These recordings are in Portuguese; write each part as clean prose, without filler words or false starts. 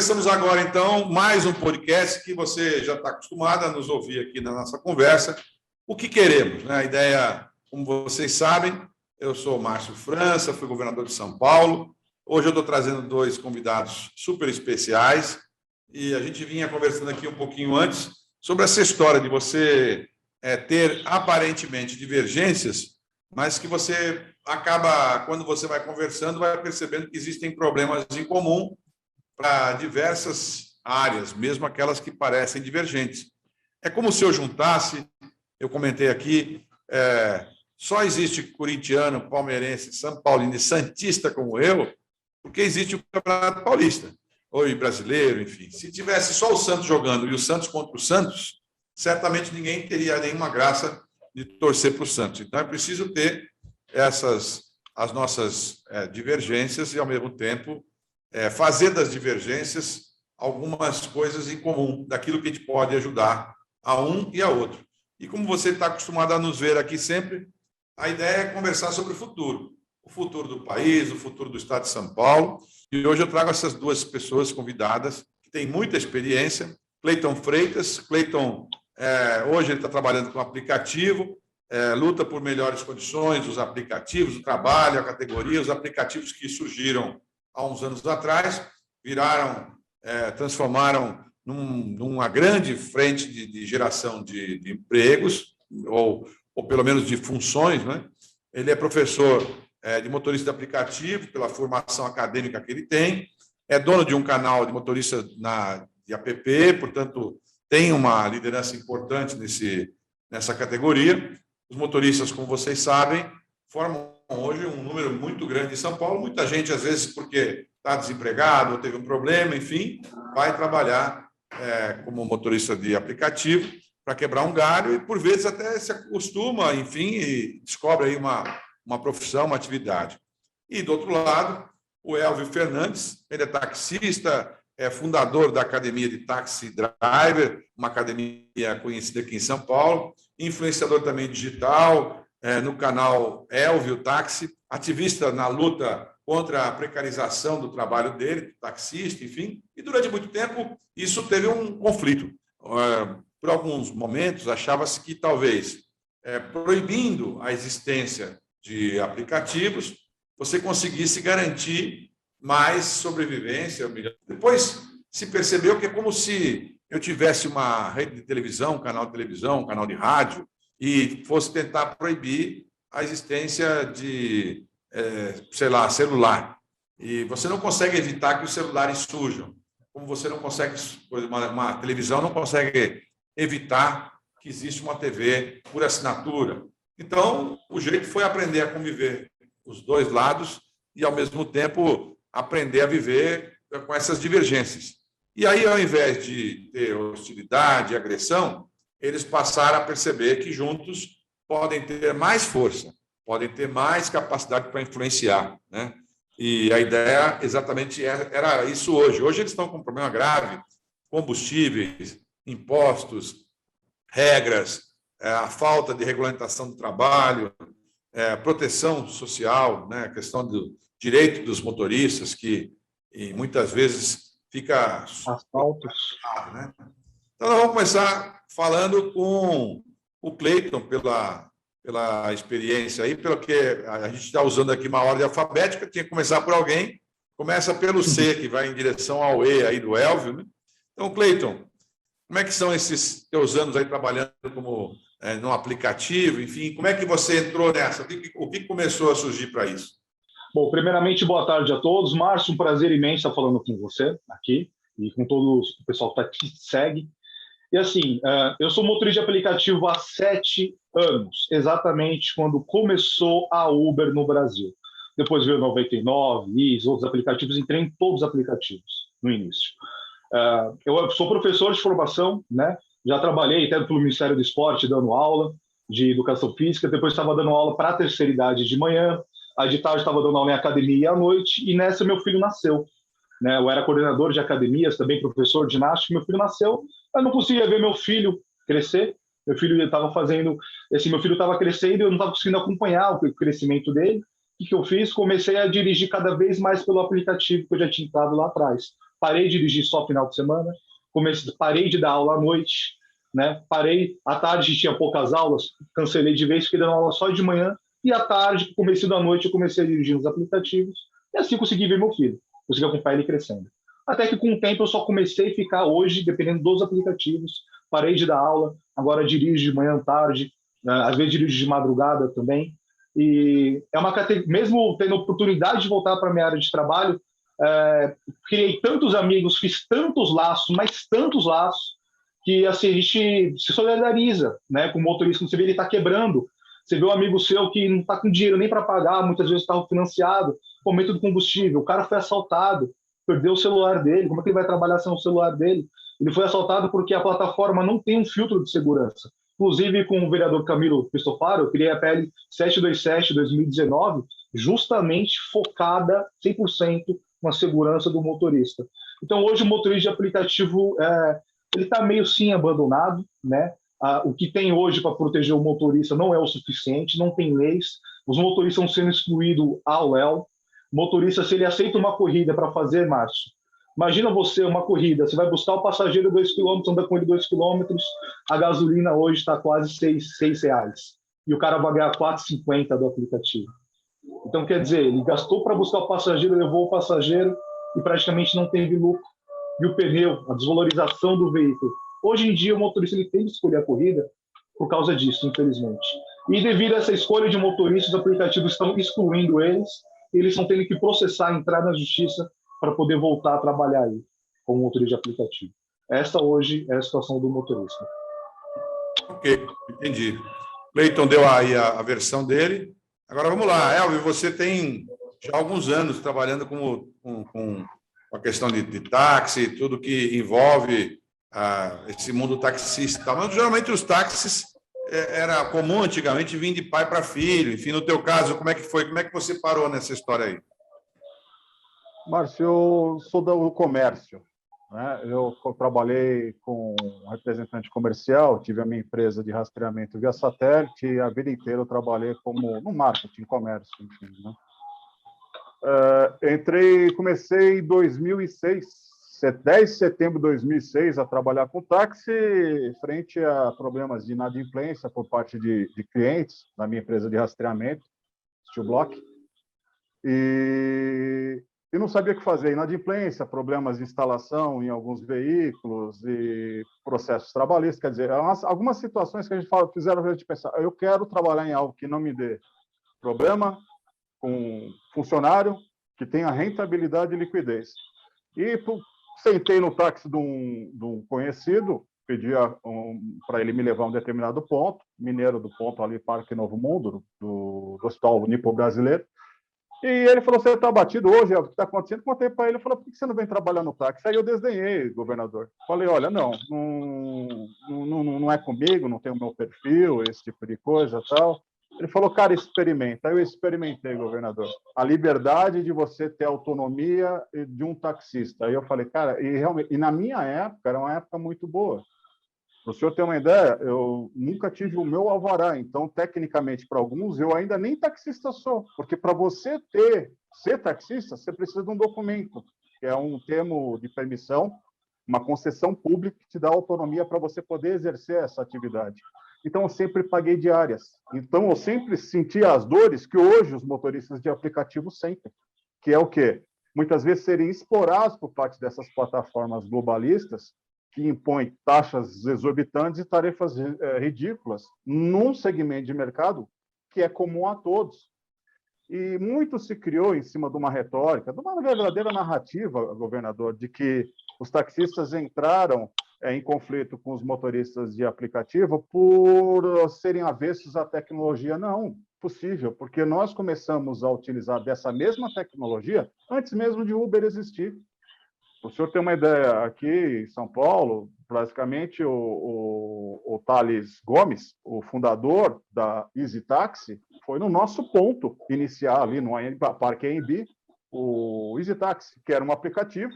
começamos agora, então, mais um podcast que você já está acostumado a nos ouvir aqui na nossa conversa. O que queremos, né? A ideia, como vocês sabem, eu sou Márcio França, fui governador de São Paulo. Hoje eu estou trazendo dois convidados super especiais e a gente vinha conversando aqui um pouquinho antes sobre essa história de você ter aparentemente divergências, mas que você acaba, quando você vai conversando, vai percebendo que existem problemas em comum para diversas áreas, mesmo aquelas que parecem divergentes. É como se eu juntasse, eu comentei aqui, só existe corintiano, palmeirense, são paulino e santista como eu, porque existe o Campeonato Paulista, ou brasileiro, enfim. Se tivesse só o Santos jogando e o Santos contra o Santos, certamente ninguém teria nenhuma graça de torcer para o Santos. Então, é preciso ter as nossas divergências e, ao mesmo tempo, fazer das divergências algumas coisas em comum, daquilo que a gente pode ajudar a um e a outro. E como você está acostumado a nos ver aqui sempre, a ideia é conversar sobre o futuro do país, o futuro do Estado de São Paulo. E hoje eu trago essas duas pessoas convidadas, que têm muita experiência. Cleiton Freitas. Cleiton, hoje ele está trabalhando com aplicativo, luta por melhores condições, os aplicativos, o trabalho, a categoria, os aplicativos que surgiram há uns anos atrás, transformaram numa grande frente de geração de empregos, ou pelo menos de funções, né? Ele é professor de motorista de aplicativo, pela formação acadêmica que ele tem, é dono de um canal de motorista de app, portanto, tem uma liderança importante nessa categoria. Os motoristas, como vocês sabem, formam hoje um número muito grande em São Paulo. Muita gente, às vezes, porque está desempregado ou teve um problema, enfim, vai trabalhar como motorista de aplicativo para quebrar um galho e, por vezes, até se acostuma, enfim, e descobre aí uma profissão, uma atividade. E, do outro lado, o Elvio Fernandes, ele é taxista, é fundador da Academia de Taxi Driver, uma academia conhecida aqui em São Paulo, influenciador também digital, no canal Elvio Táxi, ativista na luta contra a precarização do trabalho dele, taxista, enfim, e durante muito tempo isso teve um conflito. Por alguns momentos, achava-se que talvez proibindo a existência de aplicativos, você conseguisse garantir mais sobrevivência. Depois se percebeu que é como se eu tivesse uma rede de televisão, um canal de televisão, um canal de rádio, e fosse tentar proibir a existência de, celular. E você não consegue evitar que os celulares surjam. Como você não consegue, uma televisão não consegue evitar que exista uma TV por assinatura. Então, o jeito foi aprender a conviver os dois lados e, ao mesmo tempo, aprender a viver com essas divergências. E aí, ao invés de ter hostilidade e agressão, eles passaram a perceber que juntos podem ter mais força, podem ter mais capacidade para influenciar, né? E a ideia exatamente era isso hoje. Hoje eles estão com um problema grave, combustíveis, impostos, regras, a falta de regulamentação do trabalho, proteção social, né? A questão do direito dos motoristas, que muitas vezes fica asfaltos, né? Então, nós vamos começar falando com o Cleiton, pela experiência aí, pelo que a gente está usando aqui uma ordem alfabética, tinha que começar por alguém, começa pelo C, que vai em direção ao E aí do Elvio, né? Então, Cleiton, como é que são esses teus anos aí trabalhando como no aplicativo, enfim, como é que você entrou nessa? O que começou a surgir para isso? Bom, primeiramente, boa tarde a todos. Márcio, um prazer imenso estar falando com você aqui e com todo o pessoal que te segue. E assim, eu sou motorista de aplicativo há 7 anos, exatamente quando começou a Uber no Brasil. Depois veio 99, Ease, outros aplicativos, entrei em todos os aplicativos no início. Eu sou professor de formação, né? Já trabalhei até pelo Ministério do Esporte dando aula de educação física, depois estava dando aula para a terceira idade de manhã, aí de tarde estava dando aula em academia e à noite, e nessa meu filho nasceu. Né? Eu era coordenador de academias, também professor de ginástica, meu filho nasceu, eu não conseguia ver meu filho crescer, meu filho estava fazendo, meu filho estava crescendo e eu não estava conseguindo acompanhar o crescimento dele. O que eu fiz? Comecei a dirigir cada vez mais pelo aplicativo que eu já tinha entrado lá atrás, parei de dirigir só final de semana, parei de dar aula à noite, né? Parei, à tarde tinha poucas aulas, cancelei de vez, fiquei dando aula só de manhã, e à tarde, começo da noite, eu comecei a dirigir nos aplicativos, e assim consegui ver meu filho, consegui acompanhar ele crescendo. Até que com o tempo eu só comecei a ficar hoje, dependendo dos aplicativos, parei de dar aula, agora dirijo de manhã, tarde, né? Às vezes dirijo de madrugada também, e é uma categoria, mesmo tendo oportunidade de voltar para a minha área de trabalho, criei tantos amigos, fiz tantos laços, mas tantos laços, que assim, a gente se solidariza, né, com o motorista. Você vê ele está quebrando, você vê um amigo seu que não está com dinheiro nem para pagar, muitas vezes está financiado, aumento do combustível, o cara foi assaltado, perdeu o celular dele, como é que ele vai trabalhar sem o celular dele? Ele foi assaltado porque a plataforma não tem um filtro de segurança. Inclusive, com o vereador Camilo Cristofaro, eu criei a PL 727 2019, justamente focada 100% na segurança do motorista. Então, hoje, o motorista de aplicativo ele está meio sim abandonado, né? O que tem hoje para proteger o motorista não é o suficiente, não tem leis, os motoristas estão sendo excluídos ao léu. O motorista, se ele aceita uma corrida para fazer, Márcio, imagina você, uma corrida, você vai buscar o passageiro 2 km, anda com ele 2 km, a gasolina hoje está quase R$6, e o cara vai ganhar R$4,50 do aplicativo. Então, quer dizer, ele gastou para buscar o passageiro, levou o passageiro e praticamente não teve lucro. E o pneu, a desvalorização do veículo. Hoje em dia, o motorista ele tem que escolher a corrida por causa disso, infelizmente. E devido a essa escolha de motoristas, os aplicativos estão excluindo eles, e eles estão tendo que processar, entrar na justiça para poder voltar a trabalhar aí como motorista de aplicativo. Essa hoje é a situação do motorista. Ok, entendi. Cleiton deu aí a versão dele. Agora vamos lá, Elvio, você tem já alguns anos trabalhando com a questão de táxi, tudo que envolve esse mundo taxista. Mas geralmente os táxis era comum antigamente vir de pai para filho. Enfim, no teu caso, como é que foi? Como é que você parou nessa história aí? Márcio, eu sou do comércio, né? Eu trabalhei com um representante comercial, tive a minha empresa de rastreamento via satélite e a vida inteira eu trabalhei no marketing, comércio, enfim, né? Comecei em 2006, 10 de setembro de 2006, a trabalhar com táxi, frente a problemas de inadimplência por parte de clientes na minha empresa de rastreamento, Steel Block, e não sabia o que fazer. Inadimplência, problemas de instalação em alguns veículos e processos trabalhistas, quer dizer, algumas situações que a gente fizeram a gente pensar, eu quero trabalhar em algo que não me dê problema, com funcionário que tenha rentabilidade e liquidez. E sentei no táxi de um conhecido, pedi para ele me levar a um determinado ponto, mineiro do ponto ali, Parque Novo Mundo, do Hospital Nipo-Brasileiro, e ele falou, você está abatido hoje? O que está acontecendo? Contei para ele, ele falou, por que você não vem trabalhar no táxi? Aí eu desdenhei, governador. Falei, olha, não é comigo, não tem o meu perfil, esse tipo de coisa e tal. Ele falou, cara, experimenta. Aí eu experimentei, governador. A liberdade de você ter autonomia de um taxista. Aí eu falei, cara, e na minha época, era uma época muito boa. Para o senhor ter uma ideia, eu nunca tive o meu alvará, então, tecnicamente, para alguns, eu ainda nem taxista sou, porque para você ser taxista, você precisa de um documento, que é um termo de permissão, uma concessão pública que te dá autonomia para você poder exercer essa atividade. Então, eu sempre paguei diárias. Então, eu sempre senti as dores que hoje os motoristas de aplicativo sentem, que é o quê? Muitas vezes serem explorados por parte dessas plataformas globalistas que impõem taxas exorbitantes e tarefas ridículas num segmento de mercado que é comum a todos. E muito se criou em cima de uma retórica, de uma verdadeira narrativa, governador, de que os taxistas entraram em conflito com os motoristas de aplicativo por serem avessos à tecnologia. Não, possível, porque nós começamos a utilizar dessa mesma tecnologia antes mesmo de Uber existir. O senhor tem uma ideia, aqui em São Paulo, basicamente o Thales Gomes, o fundador da Easy Taxi, foi no nosso ponto inicial ali no Parque AMB, o Easy Taxi, que era um aplicativo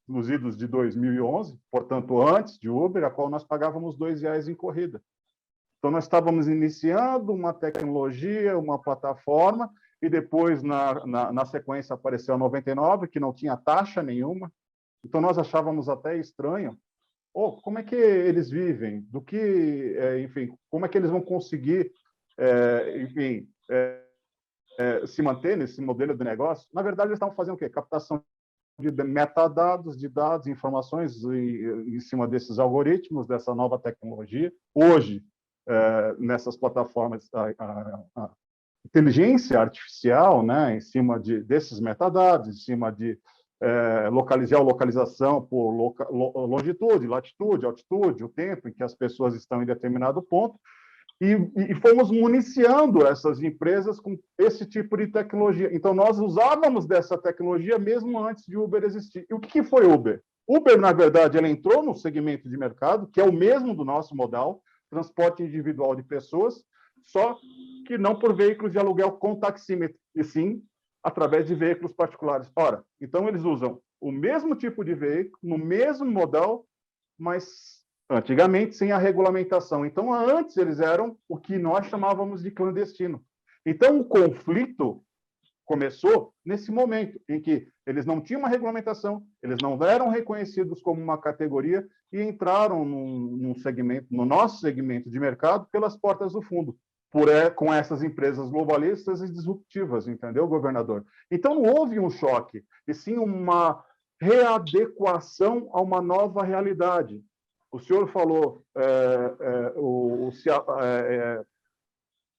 nos idos de 2011, portanto antes de Uber, a qual nós pagávamos R$2 em corrida. Então nós estávamos iniciando uma tecnologia, uma plataforma, e depois, na sequência, apareceu a 99, que não tinha taxa nenhuma, Então, nós achávamos até estranho, como é que eles vivem, enfim, como é que eles vão conseguir, enfim, se manter nesse modelo de negócio. Na verdade, eles estavam fazendo o quê? Captação de metadados, de dados, informações em cima desses algoritmos, dessa nova tecnologia. Hoje, nessas plataformas, a inteligência artificial, né, em cima desses metadados, em cima de localização por longitude, latitude, altitude, o tempo em que as pessoas estão em determinado ponto, e fomos municiando essas empresas com esse tipo de tecnologia. Então, nós usávamos dessa tecnologia mesmo antes de Uber existir. E o que foi Uber? Uber, na verdade, ela entrou no segmento de mercado, que é o mesmo do nosso modal, transporte individual de pessoas, só que não por veículos de aluguel com taxímetro, e sim através de veículos particulares. Ora, então eles usam o mesmo tipo de veículo, no mesmo modal, mas antigamente sem a regulamentação. Então, antes eles eram o que nós chamávamos de clandestino. Então, o conflito começou nesse momento em que eles não tinham uma regulamentação, eles não eram reconhecidos como uma categoria e entraram num segmento, no nosso segmento de mercado, pelas portas do fundo, com essas empresas globalistas e disruptivas, entendeu, governador? Então, não houve um choque, e sim uma readequação a uma nova realidade. O senhor falou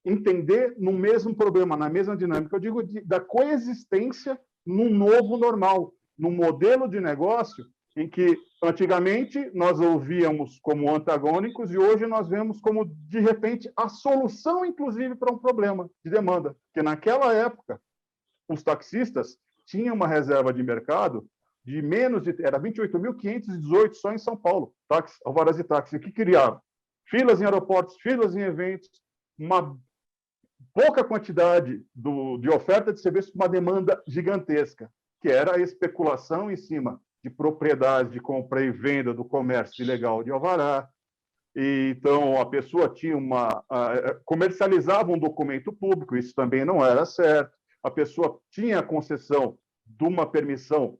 entender no mesmo problema, na mesma dinâmica. Eu digo da coexistência num novo normal, num modelo de negócio em que antigamente nós ouvíamos como antagônicos e hoje nós vemos como, de repente, a solução, inclusive, para um problema de demanda. Porque naquela época, os taxistas tinham uma reserva de mercado de era 28.518 só em São Paulo, alvarás de táxi, que criavam filas em aeroportos, filas em eventos, uma pouca quantidade de oferta de serviço, uma demanda gigantesca, que era a especulação em cima de propriedade de compra e venda do comércio ilegal de alvará. E, então, a pessoa tinha comercializava um documento público, isso também não era certo. A pessoa tinha a concessão de uma permissão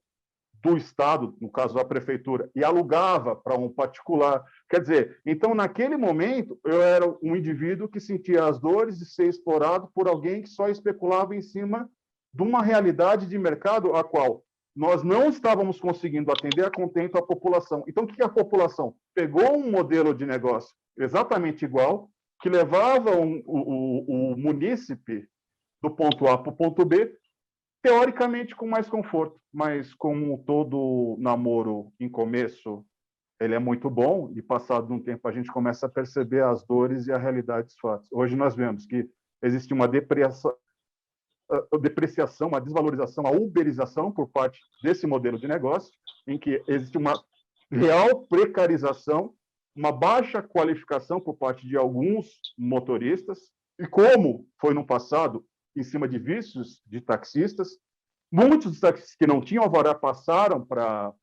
do Estado, no caso da prefeitura, e alugava para um particular. Quer dizer, então, naquele momento, eu era um indivíduo que sentia as dores de ser explorado por alguém que só especulava em cima de uma realidade de mercado a qual nós não estávamos conseguindo atender a contento a população. Então, o que a população? Pegou um modelo de negócio exatamente igual, que levava o munícipe do ponto A para o ponto B, teoricamente com mais conforto, mas como todo namoro em começo, ele é muito bom, e passado um tempo a gente começa a perceber as dores e a realidade dos fatos. Hoje nós vemos que existe uma depreciação, uma desvalorização, a uberização por parte desse modelo de negócio, em que existe uma real precarização, uma baixa qualificação por parte de alguns motoristas, e como foi no passado, em cima de vícios de taxistas, muitos dos taxistas que não tinham alvará passaram para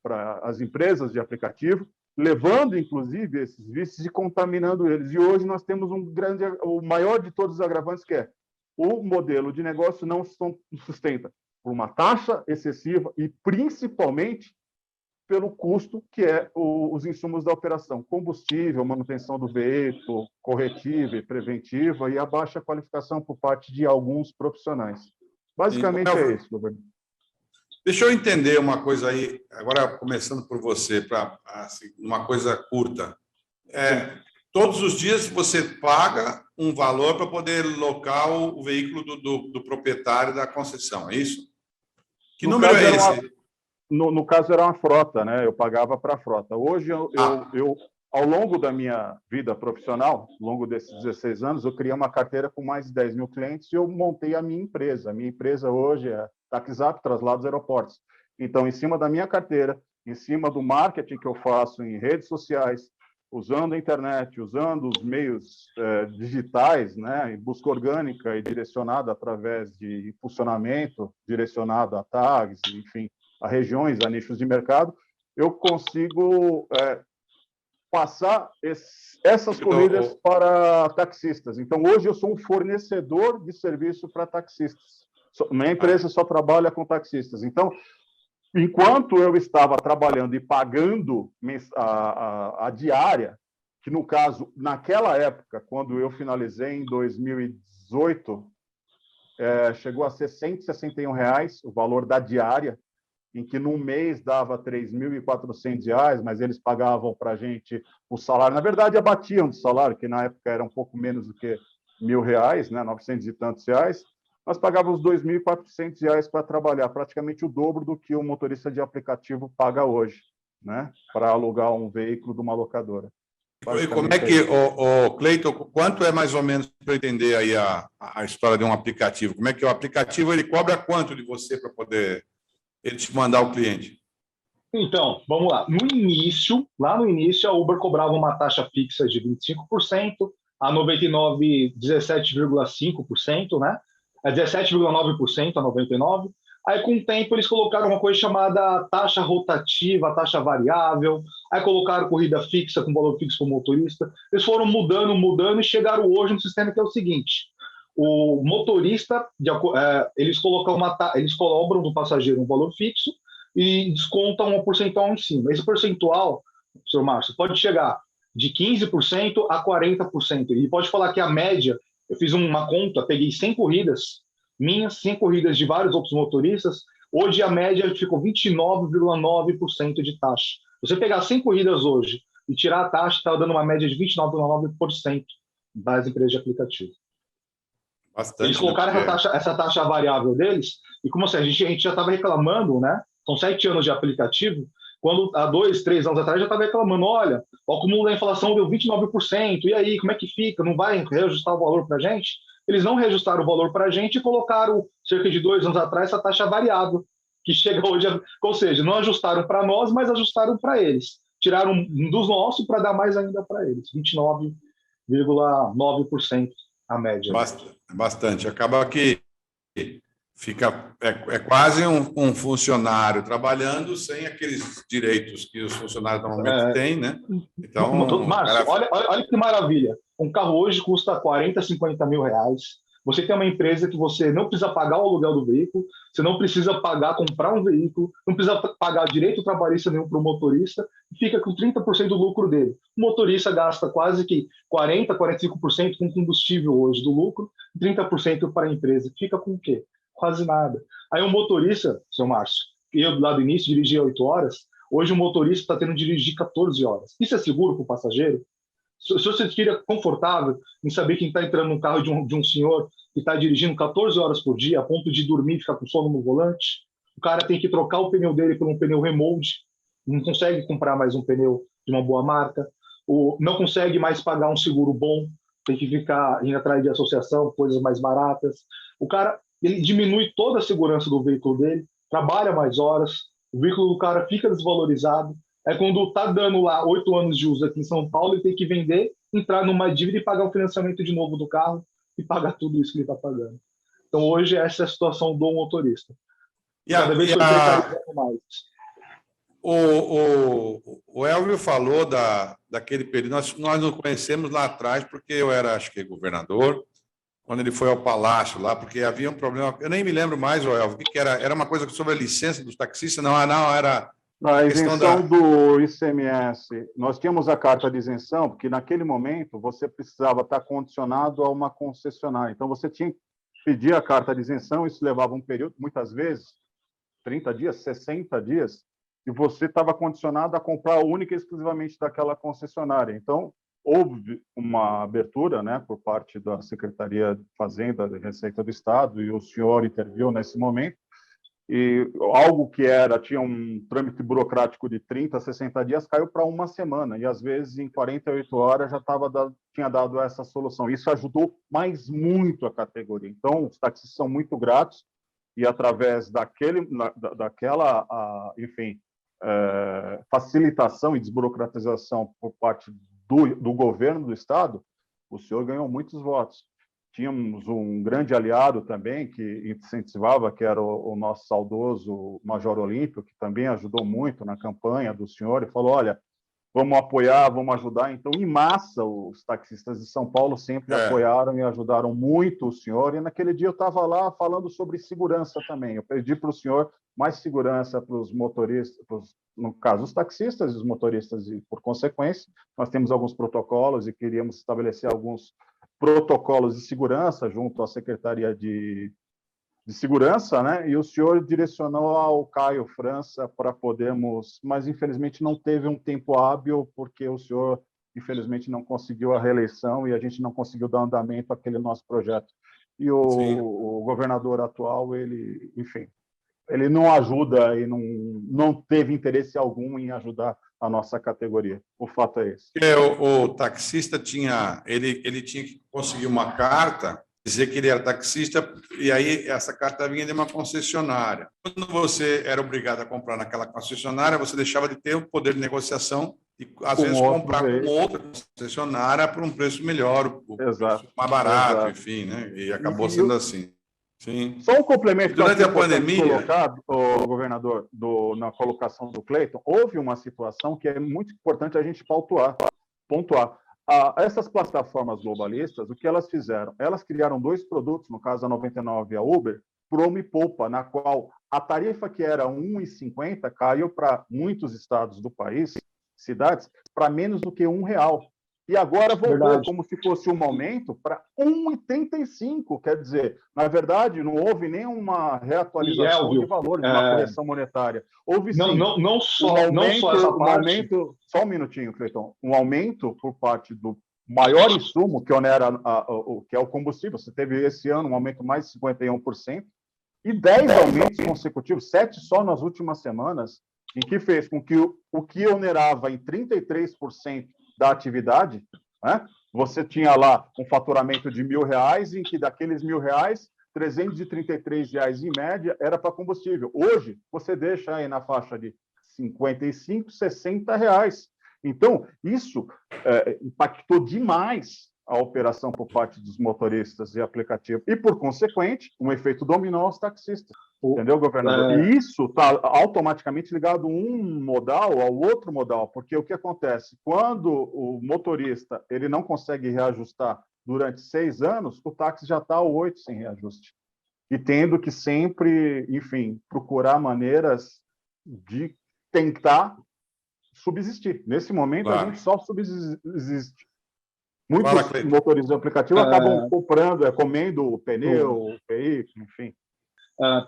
as empresas de aplicativo, levando, inclusive, esses vícios e contaminando eles. E hoje nós temos o maior de todos os agravantes, que é o modelo de negócio não sustenta por uma taxa excessiva e, principalmente, pelo custo que é os insumos da operação, combustível, manutenção do veículo, corretiva e preventiva, e a baixa qualificação por parte de alguns profissionais. Basicamente é isso, governador. Deixa eu entender uma coisa aí, agora começando por você, para assim, uma coisa curta. Todos os dias você paga um valor para poder locar o veículo do proprietário da concessão, é isso? Que número é esse? No caso, era uma frota, né? Eu pagava para a frota. Hoje, ao longo da minha vida profissional, ao longo desses 16 anos, eu criei uma carteira com mais de 10 mil clientes e eu montei a minha empresa. A minha empresa hoje é TaxiZap, Traslados Aeroportos. Então, em cima da minha carteira, em cima do marketing que eu faço em redes sociais, usando a internet, usando os meios digitais, né, busca orgânica e direcionada através de impulsionamento, direcionado a tags, enfim, a regiões, a nichos de mercado, eu consigo passar essas corridas para taxistas. Então, hoje eu sou um fornecedor de serviço para taxistas. Minha empresa só trabalha com taxistas. Então, Enquanto eu estava trabalhando e pagando a diária, que no caso, naquela época, quando eu finalizei em 2018, chegou a ser R$ 161 o valor da diária, em que num mês dava R$ 3.400, mas eles pagavam para a gente o salário. Na verdade, abatiam do salário, que na época era um pouco menos do que R$ 1.000, né, 900 e tantos reais. Nós pagávamos R$ 2.400 para trabalhar, praticamente o dobro do que o motorista de aplicativo paga hoje, né, para alugar um veículo de uma locadora. E como é que, Cleiton, quanto é mais ou menos para entender aí a história de um aplicativo? Como é que o aplicativo ele cobra quanto de você para poder ele te mandar o cliente? Então, vamos lá. Lá no início, a Uber cobrava uma taxa fixa de 25%, a 99, 17,5%, né? A 17,9% a 99%. Aí, com o tempo, eles colocaram uma coisa chamada taxa rotativa, taxa variável. Aí colocaram corrida fixa com valor fixo para o motorista. Eles foram mudando e chegaram hoje no sistema que é o seguinte: o motorista, eles cobram do passageiro um valor fixo e descontam um percentual em cima. Esse percentual, senhor Márcio, pode chegar de 15% a 40%. E pode falar que a média, eu fiz uma conta, peguei 100 corridas, minhas 100 corridas de vários outros motoristas, hoje a média ficou 29,9% de taxa. Se você pegar 100 corridas hoje e tirar a taxa, está dando uma média de 29,9% das empresas de aplicativo. Bastante, eles colocaram né? essa taxa variável deles, e como assim, a gente já estava reclamando, né? São 7 anos de aplicativo, quando há 2, 3 anos atrás já estava reclamando, olha, o acúmulo da inflação deu 29%, e aí, como é que fica? Não vai reajustar o valor para a gente? Eles não reajustaram o valor para a gente e colocaram, cerca de 2 anos atrás, essa taxa variável, que chega hoje, ou seja, não ajustaram para nós, mas ajustaram para eles. Tiraram dos nossos para dar mais ainda para eles, 29,9% a média. Bastante. Acaba que fica quase um funcionário trabalhando sem aqueles direitos que os funcionários normalmente têm, né? Então, Márcio, olha que maravilha. Um carro hoje custa 40, 50 mil reais. Você tem uma empresa que você não precisa pagar o aluguel do veículo, você não precisa comprar um veículo, não precisa pagar direito trabalhista nenhum para o motorista, e fica com 30% do lucro dele. O motorista gasta quase que 40, 45% com combustível hoje do lucro, 30% para a empresa. Fica com o quê? Quase nada. Aí o motorista, seu Márcio, eu lá do início dirigia 8 horas, hoje o motorista está tendo que dirigir 14 horas. Isso é seguro para o passageiro? Se você fica confortável em saber que está entrando no carro de um senhor que está dirigindo 14 horas por dia, a ponto de dormir e ficar com sono no volante, o cara tem que trocar o pneu dele por um pneu remold, não consegue comprar mais um pneu de uma boa marca, não consegue mais pagar um seguro bom, tem que ficar indo atrás de associação, coisas mais baratas. O cara, ele diminui toda a segurança do veículo dele, trabalha mais horas, o veículo do cara fica desvalorizado. É quando está dando lá 8 anos de uso aqui em São Paulo, ele tem que vender, entrar numa dívida e pagar o financiamento de novo do carro e pagar tudo isso que ele está pagando. Então, hoje, essa é a situação do motorista. Cada vez foi precarizando mais. O Elvio falou daquele período. Nós nos conhecemos lá atrás, porque eu era, acho que, governador, quando ele foi ao Palácio lá, porque havia um problema. Eu nem me lembro mais, Elvio, o que era? Era uma coisa sobre a licença dos taxistas? Não, era. A isenção do ICMS. Nós tínhamos a carta de isenção, porque naquele momento você precisava estar condicionado a uma concessionária. Então você tinha que pedir a carta de isenção, isso levava um período, muitas vezes, 30 dias, 60 dias, e você estava condicionado a comprar única e exclusivamente daquela concessionária. Então, houve uma abertura, né, por parte da Secretaria de Fazenda e Receita do Estado, e o senhor interviu nesse momento, e algo que tinha um trâmite burocrático de 30, 60 dias, caiu para uma semana, e às vezes em 48 horas já tinha dado essa solução. Isso ajudou mais muito a categoria. Então, os taxistas são muito gratos, e através daquela, enfim, facilitação e desburocratização por parte do governo do Estado, o senhor ganhou muitos votos. Tínhamos um grande aliado também que incentivava, que era o nosso saudoso Major Olímpio, que também ajudou muito na campanha do senhor, e falou, olha, vamos apoiar, vamos ajudar. Então, em massa, os taxistas de São Paulo sempre apoiaram e ajudaram muito o senhor. E naquele dia eu estava lá falando sobre segurança também. Eu pedi para o senhor mais segurança para os motoristas, no caso, os taxistas e os motoristas, e, por consequência, nós temos alguns protocolos e queríamos estabelecer alguns protocolos de segurança junto à Secretaria de Segurança, né? E o senhor direcionou ao Caio França para podermos, mas infelizmente não teve um tempo hábil, porque o senhor, infelizmente, não conseguiu a reeleição e a gente não conseguiu dar andamento àquele nosso projeto. E o governador atual, ele, enfim, ele não ajuda e não teve interesse algum em ajudar a nossa categoria. O fato é esse. O taxista ele tinha que conseguir uma carta, dizer que ele era taxista, e aí essa carta vinha de uma concessionária. Quando você era obrigado a comprar naquela concessionária, você deixava de ter o poder de negociação e, às vezes, comprar com outra concessionária por um preço melhor, Exato. mais barato, Exato. Enfim, né? E acabou sendo assim. Sim. Só um complemento durante a pandemia, colocado, o governador, na colocação do Cleiton, houve uma situação que é muito importante a gente pontuar. Essas plataformas globalistas, o que elas fizeram? Elas criaram dois produtos, no caso a 99 e a Uber, Promo e Poupa, na qual a tarifa que era R$ 1,50 caiu para muitos estados do país, cidades, para menos do que R$ 1. E agora voltou como se fosse um aumento para R$ 1,85. Quer dizer, na verdade, não houve nenhuma reatualização de valores na correção monetária. Houve sim não só essa parte. Só um minutinho, Cleiton. Um aumento por parte do maior insumo, que onera que é o combustível. Você teve esse ano um aumento mais de 51%, e 10 aumentos consecutivos, 7 só nas últimas semanas, em que fez com que o que onerava em 33% da atividade, né? Você tinha lá um faturamento de R$ 1.000, em que daqueles R$ 1.000, R$ 333 em média era para combustível. Hoje, você deixa aí na faixa de R$ 55, R$ 60. Então, isso impactou demais a operação por parte dos motoristas e aplicativos. E, por consequente, um efeito dominó aos taxistas. Entendeu, governador? E isso está automaticamente ligado um modal ao outro modal, porque o que acontece? Quando o motorista ele não consegue reajustar durante 6 anos, o táxi já está ao 8 sem reajuste. E tendo que sempre, enfim, procurar maneiras de tentar subsistir. Nesse momento, a gente só subsiste. Muitos motoristas de aplicativo acabam comprando, comendo o pneu, o veículo, enfim.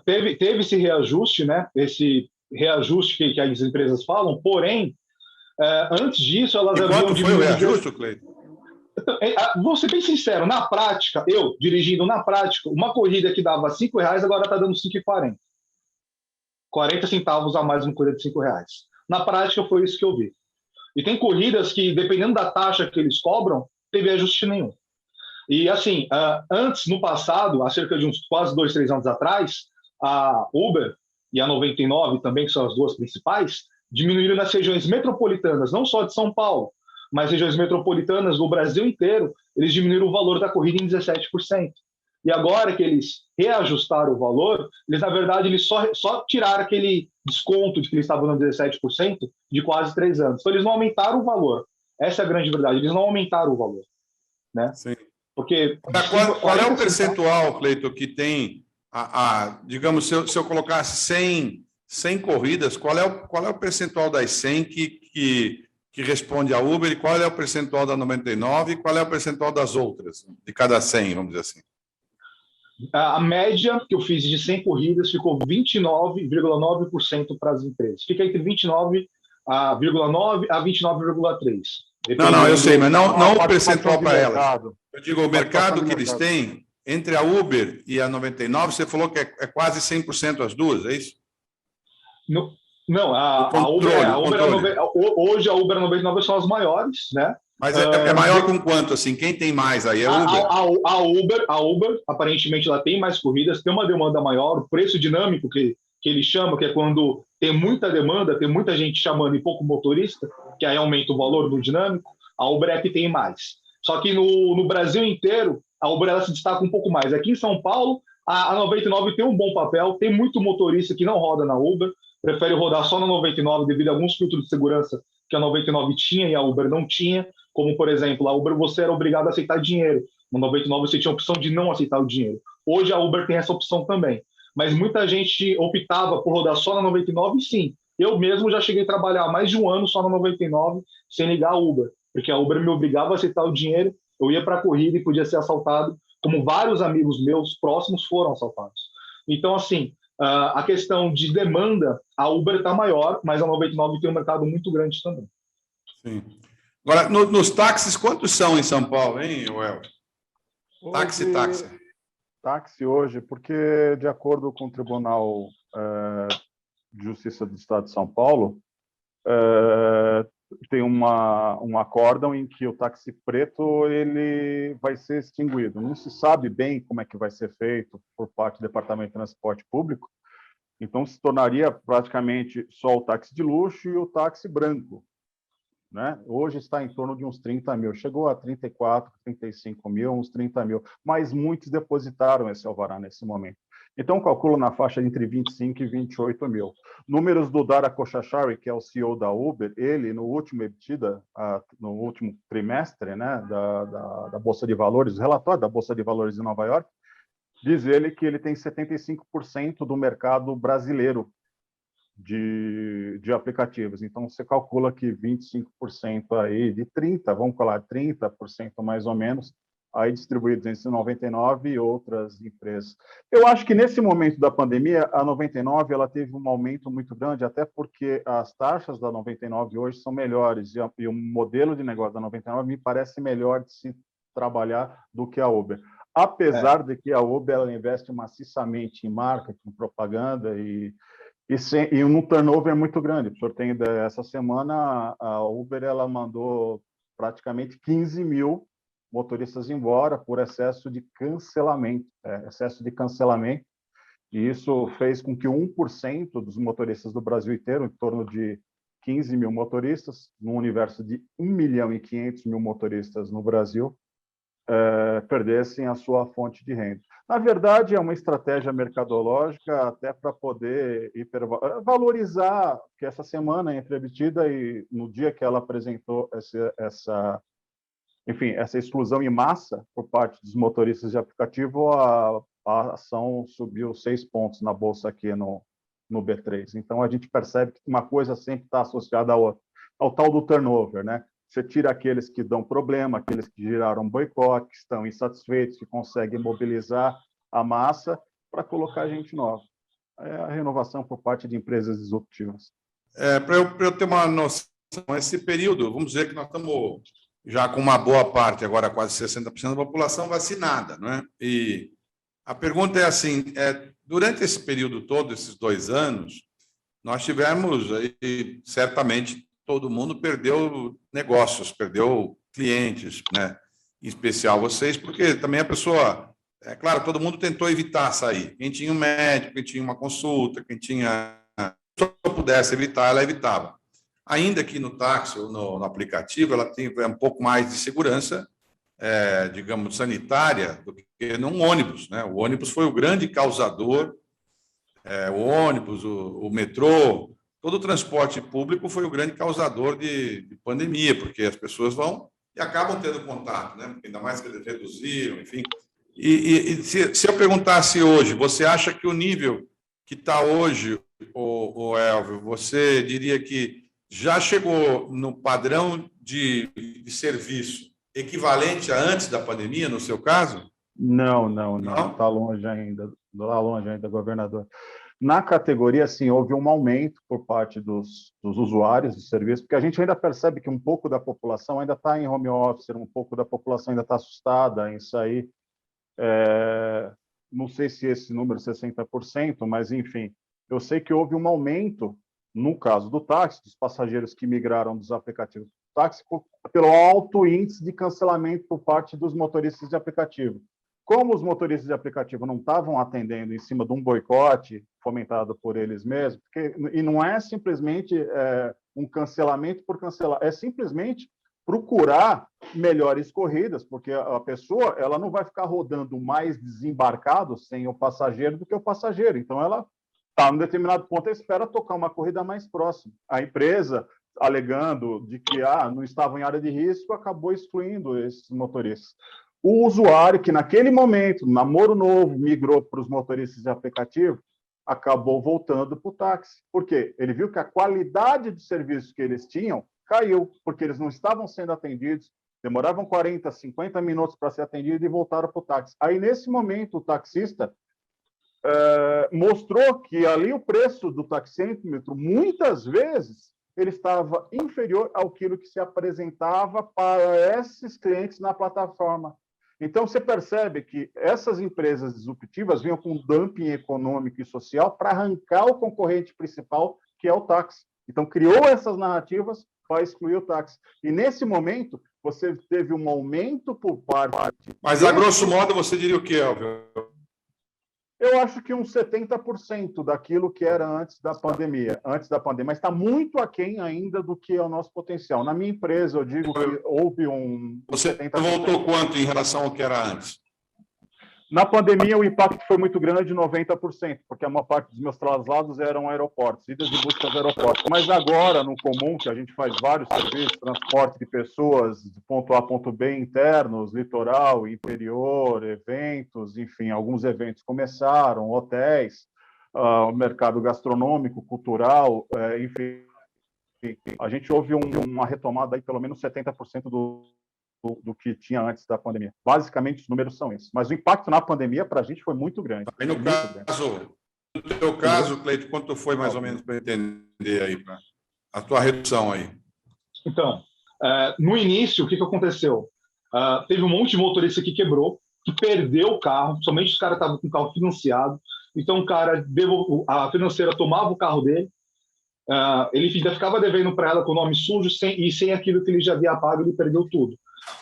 Teve esse reajuste, né? Esse reajuste que as empresas falam, porém, antes disso, elas haviam diminuído. Quanto foi o reajuste, Cleiton? Vou ser bem sincero, na prática, eu dirigindo na prática, uma corrida que dava R$5, agora está dando R$5,40. 40 centavos a mais uma corrida de R$5. Na prática, foi isso que eu vi. E tem corridas que, dependendo da taxa que eles cobram, teve ajuste nenhum. E, assim, antes, no passado, há cerca de uns quase 2, 3 anos atrás, a Uber e a 99 também, que são as duas principais, diminuíram nas regiões metropolitanas, não só de São Paulo, mas regiões metropolitanas do Brasil inteiro, eles diminuíram o valor da corrida em 17%. E agora que eles reajustaram o valor, eles, na verdade, eles só tiraram aquele desconto de que eles estavam dando 17% de quase 3 anos. Então, eles não aumentaram o valor. Essa é a grande verdade. Eles não aumentaram o valor. Né? Sim. Porque, qual é o percentual, Cleiton, que tem, digamos, se eu colocasse 100 corridas, qual é o percentual das 100 que responde à Uber, e qual é o percentual da 99 e qual é o percentual das outras, de cada 100, vamos dizer assim? A média que eu fiz de 100 corridas ficou 29,9% para as empresas. Fica entre 29,9% a 29,3%. Não, eu sei, mas não o percentual para elas. Eu digo, o mercado que eles têm, entre a Uber e a 99, você falou que é quase 100% as duas, é isso? Não, hoje a Uber e a 99 são as maiores, né? Mas é maior com quanto, assim? Quem tem mais aí? É Uber? A Uber, aparentemente, ela tem mais corridas, tem uma demanda maior, o preço dinâmico que ele chama, que é quando tem muita demanda, tem muita gente chamando e pouco motorista, que aí aumenta o valor do dinâmico, a Uber é que tem mais. Só que no Brasil inteiro, a Uber ela se destaca um pouco mais. Aqui em São Paulo, a 99 tem um bom papel, tem muito motorista que não roda na Uber, prefere rodar só na 99 devido a alguns filtros de segurança que a 99 tinha e a Uber não tinha, como, por exemplo, a Uber você era obrigado a aceitar dinheiro. No 99 você tinha a opção de não aceitar o dinheiro. Hoje a Uber tem essa opção também. Mas muita gente optava por rodar só na 99, sim. Eu mesmo já cheguei a trabalhar mais de um ano só na 99, sem ligar a Uber, porque a Uber me obrigava a aceitar o dinheiro, eu ia para a corrida e podia ser assaltado, como vários amigos meus próximos foram assaltados. Então, assim, a questão de demanda, a Uber está maior, mas a 99 tem um mercado muito grande também. Sim. Agora, nos táxis, quantos são em São Paulo, hein, Well? Táxi. Táxi hoje, porque, de acordo com o Tribunal de Justiça do Estado de São Paulo, tem um acórdão em que o táxi preto ele vai ser extinguido. Não se sabe bem como é que vai ser feito por parte do Departamento de Transporte Público, então se tornaria praticamente só o táxi de luxo e o táxi branco, né? Hoje está em torno de uns 30 mil, chegou a 34, 35 mil, uns 30 mil, mas muitos depositaram esse alvará nesse momento. Então, calculo na faixa entre 25 e 28 mil. Números do Dara Khosrowshahi, que é o CEO da Uber, ele, no último EBITDA, no último trimestre, né, da Bolsa de Valores, o relatório da Bolsa de Valores de Nova York, diz ele que ele tem 75% do mercado brasileiro de aplicativos. Então, você calcula que 25% aí de 30%, vamos falar 30% mais ou menos, aí distribuídos entre 99 e outras empresas. Eu acho que nesse momento da pandemia, a 99 ela teve um aumento muito grande, até porque as taxas da 99 hoje são melhores e o modelo de negócio da 99 me parece melhor de se trabalhar do que a Uber. Apesar de que a Uber ela investe maciçamente em marketing, propaganda e um turnover muito grande. O senhor tem essa semana a Uber ela mandou praticamente 15 mil motoristas embora por excesso de cancelamento, e isso fez com que 1% dos motoristas do Brasil inteiro, em torno de 15 mil motoristas, num universo de 1 milhão e 500 mil motoristas no Brasil, perdessem a sua fonte de renda. Na verdade, é uma estratégia mercadológica até para poder valorizar, que essa semana entre a Ebitda e no dia que ela apresentou essa exclusão em massa por parte dos motoristas de aplicativo, a ação subiu 6 pontos na bolsa aqui no B3. Então, a gente percebe que uma coisa sempre está associada à outra, ao tal do turnover, né? Você tira aqueles que dão problema, aqueles que geraram boicote, que estão insatisfeitos, que conseguem mobilizar a massa para colocar gente nova. É a renovação por parte de empresas disruptivas. Para eu ter uma noção, esse período, vamos dizer que nós estamos já com uma boa parte, agora quase 60% da população vacinada, não é? E a pergunta é assim, durante esse período todo, esses 2 anos, nós tivemos, aí, certamente, todo mundo perdeu negócios, perdeu clientes, né? Em especial vocês, porque também a pessoa, claro, todo mundo tentou evitar sair. Quem tinha um médico, quem tinha uma consulta, quem tinha... Se eu pudesse evitar, ela evitava. Ainda que no táxi ou no aplicativo, ela tem um pouco mais de segurança, digamos, sanitária, do que num ônibus, né? O ônibus foi o grande causador, o ônibus, o metrô, todo o transporte público foi o grande causador de pandemia, porque as pessoas vão e acabam tendo contato, né? Ainda mais que eles reduziram, enfim. E se eu perguntasse hoje, você acha que o nível que está hoje, o Elvio, você diria que já chegou no padrão de serviço equivalente a antes da pandemia, no seu caso? Não. Está longe ainda, governador. Na categoria, sim, houve um aumento por parte dos usuários do serviço, porque a gente ainda percebe que um pouco da população ainda está em home office, um pouco da população ainda está assustada em sair. Não sei se esse número é 60%, mas, enfim, eu sei que houve um aumento, no caso do táxi, dos passageiros que migraram dos aplicativos do táxi, pelo alto índice de cancelamento por parte dos motoristas de aplicativo. Como os motoristas de aplicativo não estavam atendendo em cima de um boicote fomentado por eles mesmos, e não é simplesmente um cancelamento por cancelar, é simplesmente procurar melhores corridas, porque a pessoa ela não vai ficar rodando mais desembarcado sem o passageiro do que o passageiro. Então, ela está em um determinado ponto e espera tocar uma corrida mais próxima. A empresa alegando de que não estavam em área de risco, acabou excluindo esses motoristas. O usuário que, naquele momento, namoro novo, migrou para os motoristas de aplicativo, acabou voltando para o táxi. Por quê? Ele viu que a qualidade de serviço que eles tinham caiu, porque eles não estavam sendo atendidos, demoravam 40, 50 minutos para ser atendido e voltaram para o táxi. Aí, nesse momento, o taxista mostrou que ali o preço do taxímetro, muitas vezes, ele estava inferior ao que se apresentava para esses clientes na plataforma. Então, você percebe que essas empresas disruptivas vinham com dumping econômico e social para arrancar o concorrente principal, que é o táxi. Então, criou essas narrativas para excluir o táxi. E, nesse momento, você teve um aumento por parte... Mas, a grosso modo, você diria o quê, Elvio? Eu acho que uns 70% daquilo que era antes da pandemia, mas está muito aquém ainda do que é o nosso potencial. Na minha empresa, eu digo que houve um... Você 70%. Voltou quanto em relação ao que era antes? Na pandemia, o impacto foi muito grande, 90%, porque a maior parte dos meus traslados eram aeroportos, idas e buscas aos aeroportos. Mas agora, no comum, que a gente faz vários serviços, transporte de pessoas de ponto A a ponto B internos, litoral, interior, eventos, enfim, alguns eventos começaram, hotéis, o mercado gastronômico, cultural, enfim, a gente houve uma retomada aí, pelo menos 70% do que tinha antes da pandemia. Basicamente, os números são esses. Mas o impacto na pandemia, para a gente, foi muito grande. Aí, no teu caso, Cleito, quanto foi mais ou menos para entender aí, a tua redução aí? Então, no início, o que aconteceu? Teve um monte de motorista que quebrou, que perdeu o carro, somente os caras estavam com o carro financiado. Então, a financeira tomava o carro dele, ele ainda ficava devendo para ela com o nome sujo, sem aquilo que ele já havia pago, ele perdeu tudo.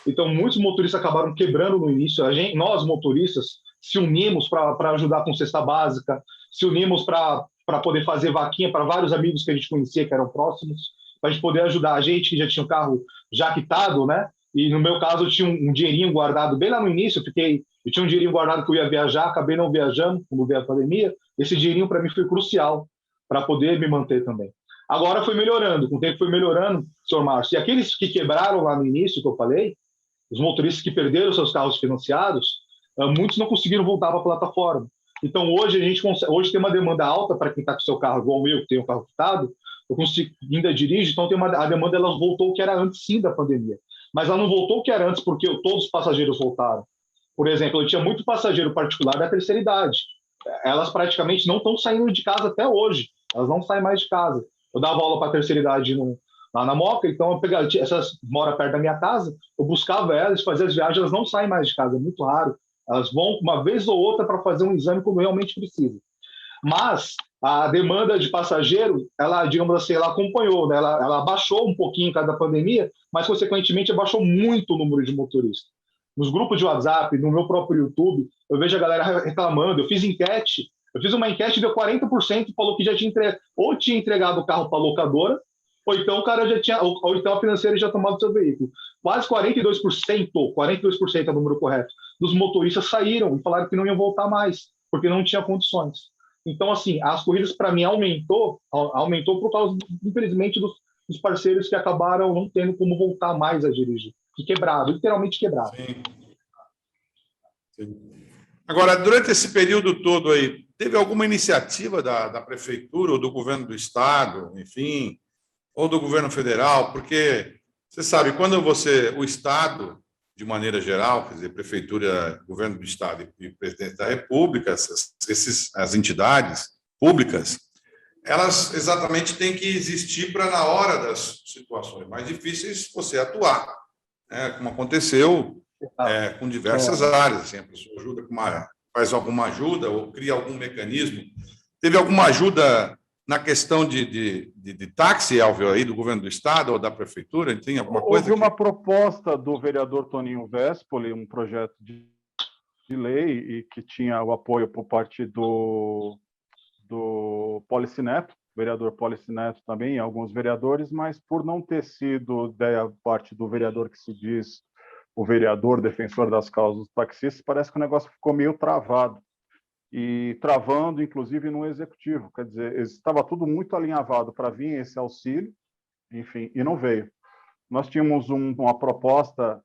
Então, muitos motoristas acabaram quebrando no início. Nós, motoristas, se unimos para ajudar com cesta básica, se unimos para poder fazer vaquinha para vários amigos que a gente conhecia, que eram próximos, para a gente poder ajudar a gente que já tinha o carro já quitado, né? E no meu caso, eu tinha um dinheirinho guardado bem lá no início. Eu tinha um dinheirinho guardado que eu ia viajar, acabei não viajando, como veio a pandemia. Esse dinheirinho, para mim, foi crucial para poder me manter também. Agora foi melhorando, com o tempo foi melhorando, senhor Márcio. E aqueles que quebraram lá no início, que eu falei, os motoristas que perderam seus carros financiados, muitos não conseguiram voltar para a plataforma. Então, hoje, hoje tem uma demanda alta para quem está com seu carro, igual eu, que tenho o carro quitado, eu consigo, ainda dirijo, então a demanda ela voltou o que era antes, sim, da pandemia. Mas ela não voltou o que era antes porque todos os passageiros voltaram. Por exemplo, eu tinha muito passageiro particular da terceira idade. Elas praticamente não estão saindo de casa até hoje. Elas não saem mais de casa. Eu dava aula para a terceira idade lá na Moca, então eu pegava, essas moram perto da minha casa, eu buscava elas, fazia as viagens, elas não saem mais de casa, é muito raro. Elas vão uma vez ou outra para fazer um exame quando realmente precisa. Mas a demanda de passageiro, ela, digamos assim, ela acompanhou, né? Ela abaixou um pouquinho em cada pandemia, mas, consequentemente, abaixou muito o número de motoristas. Nos grupos de WhatsApp, no meu próprio YouTube, eu vejo a galera reclamando. Eu fiz uma enquete, deu 40%, falou que já tinha entregado o carro para a locadora, ou então o cara ou então a financeira já tomado o seu veículo. Quase 42% é o número correto, dos motoristas saíram e falaram que não iam voltar mais, porque não tinha condições. Então, assim, as corridas, para mim, aumentou por causa, infelizmente, dos parceiros que acabaram não tendo como voltar mais a dirigir. Que quebraram, literalmente quebraram. Sim. Sim. Agora, durante esse período todo aí, teve alguma iniciativa da prefeitura ou do governo do estado, enfim, ou do governo federal? Porque, você sabe, quando o estado, de maneira geral, quer dizer, prefeitura, governo do estado e presidente da república, as entidades públicas, elas exatamente têm que existir para, na hora das situações mais difíceis, você atuar, né? Como aconteceu com diversas áreas. Assim, a pessoa faz alguma ajuda ou cria algum mecanismo. Teve alguma ajuda na questão de táxi, Elvio, aí, do governo do estado ou da prefeitura? Tem alguma coisa? Houve uma proposta do vereador Toninho Vespoli, um projeto de lei, e que tinha o apoio por parte do Policineto, vereador Policineto também, e alguns vereadores, mas por não ter sido da parte do vereador que se diz o vereador defensor das causas dos taxistas, parece que o negócio ficou meio travado. E travando, inclusive, no executivo. Quer dizer, estava tudo muito alinhavado para vir esse auxílio, enfim, e não veio. Nós tínhamos uma proposta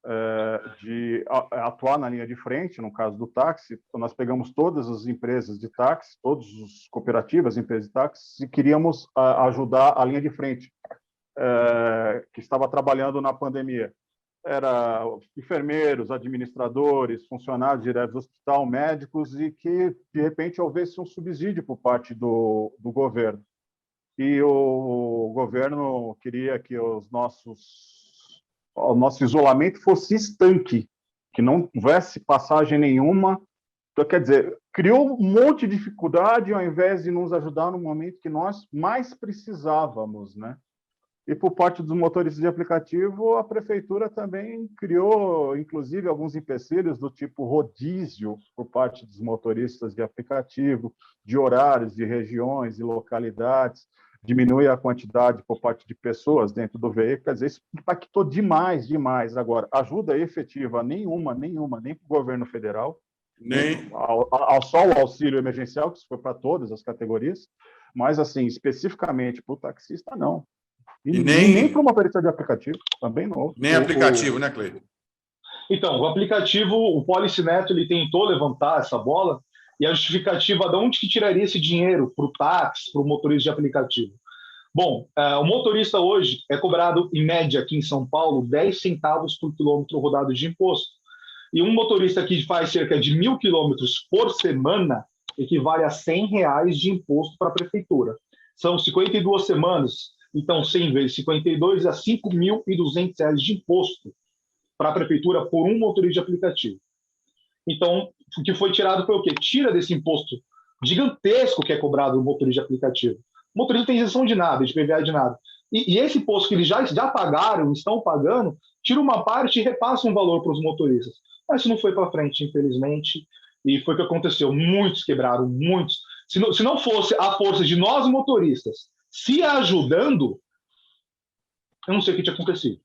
de atuar na linha de frente, no caso do táxi. Nós pegamos todas as empresas de táxi, todas as cooperativas, empresas de táxi, e queríamos ajudar a linha de frente, que estava trabalhando na pandemia. Era enfermeiros, administradores, funcionários diretos do hospital, médicos, e que, de repente, houvesse um subsídio por parte do governo. E o governo queria que o nosso isolamento fosse estanque, que não houvesse passagem nenhuma. Então, quer dizer, criou um monte de dificuldade ao invés de nos ajudar no momento que nós mais precisávamos, né? E por parte dos motoristas de aplicativo, a prefeitura também criou, inclusive, alguns empecilhos do tipo rodízio por parte dos motoristas de aplicativo, de horários, de regiões e localidades, diminui a quantidade por parte de pessoas dentro do veículo. Quer dizer, isso impactou demais, demais. Agora, ajuda efetiva nenhuma, nem para o governo federal, Nem. só o auxílio emergencial, que isso foi para todas as categorias, mas, assim, especificamente para o taxista, não. E nem para uma motorista de aplicativo, também não. Nem aplicativo, né, Cleiton? Então, o aplicativo, o Policy Neto, ele tentou levantar essa bola, e a justificativa de onde que tiraria esse dinheiro para o táxi, para o motorista de aplicativo. Bom, o motorista hoje é cobrado, em média, aqui em São Paulo, 10 centavos por quilômetro rodado de imposto. E um motorista que faz cerca de 1.000 quilômetros por semana equivale a R$ 100 de imposto para a prefeitura. São 52 semanas, então 100 vezes 52 é R$ 5.200 de imposto para a prefeitura por um motorista de aplicativo. Então, o que foi tirado foi o quê? Tira desse imposto gigantesco que é cobrado no motorista de aplicativo. O motorista não tem isenção de nada, de PVA de nada. E esse imposto que eles já pagaram, estão pagando, tira uma parte e repassa um valor para os motoristas. Mas isso não foi para frente, infelizmente, e foi o que aconteceu. Muitos quebraram, muitos. Se não fosse a força de nós motoristas se ajudando, eu não sei o que tinha acontecido.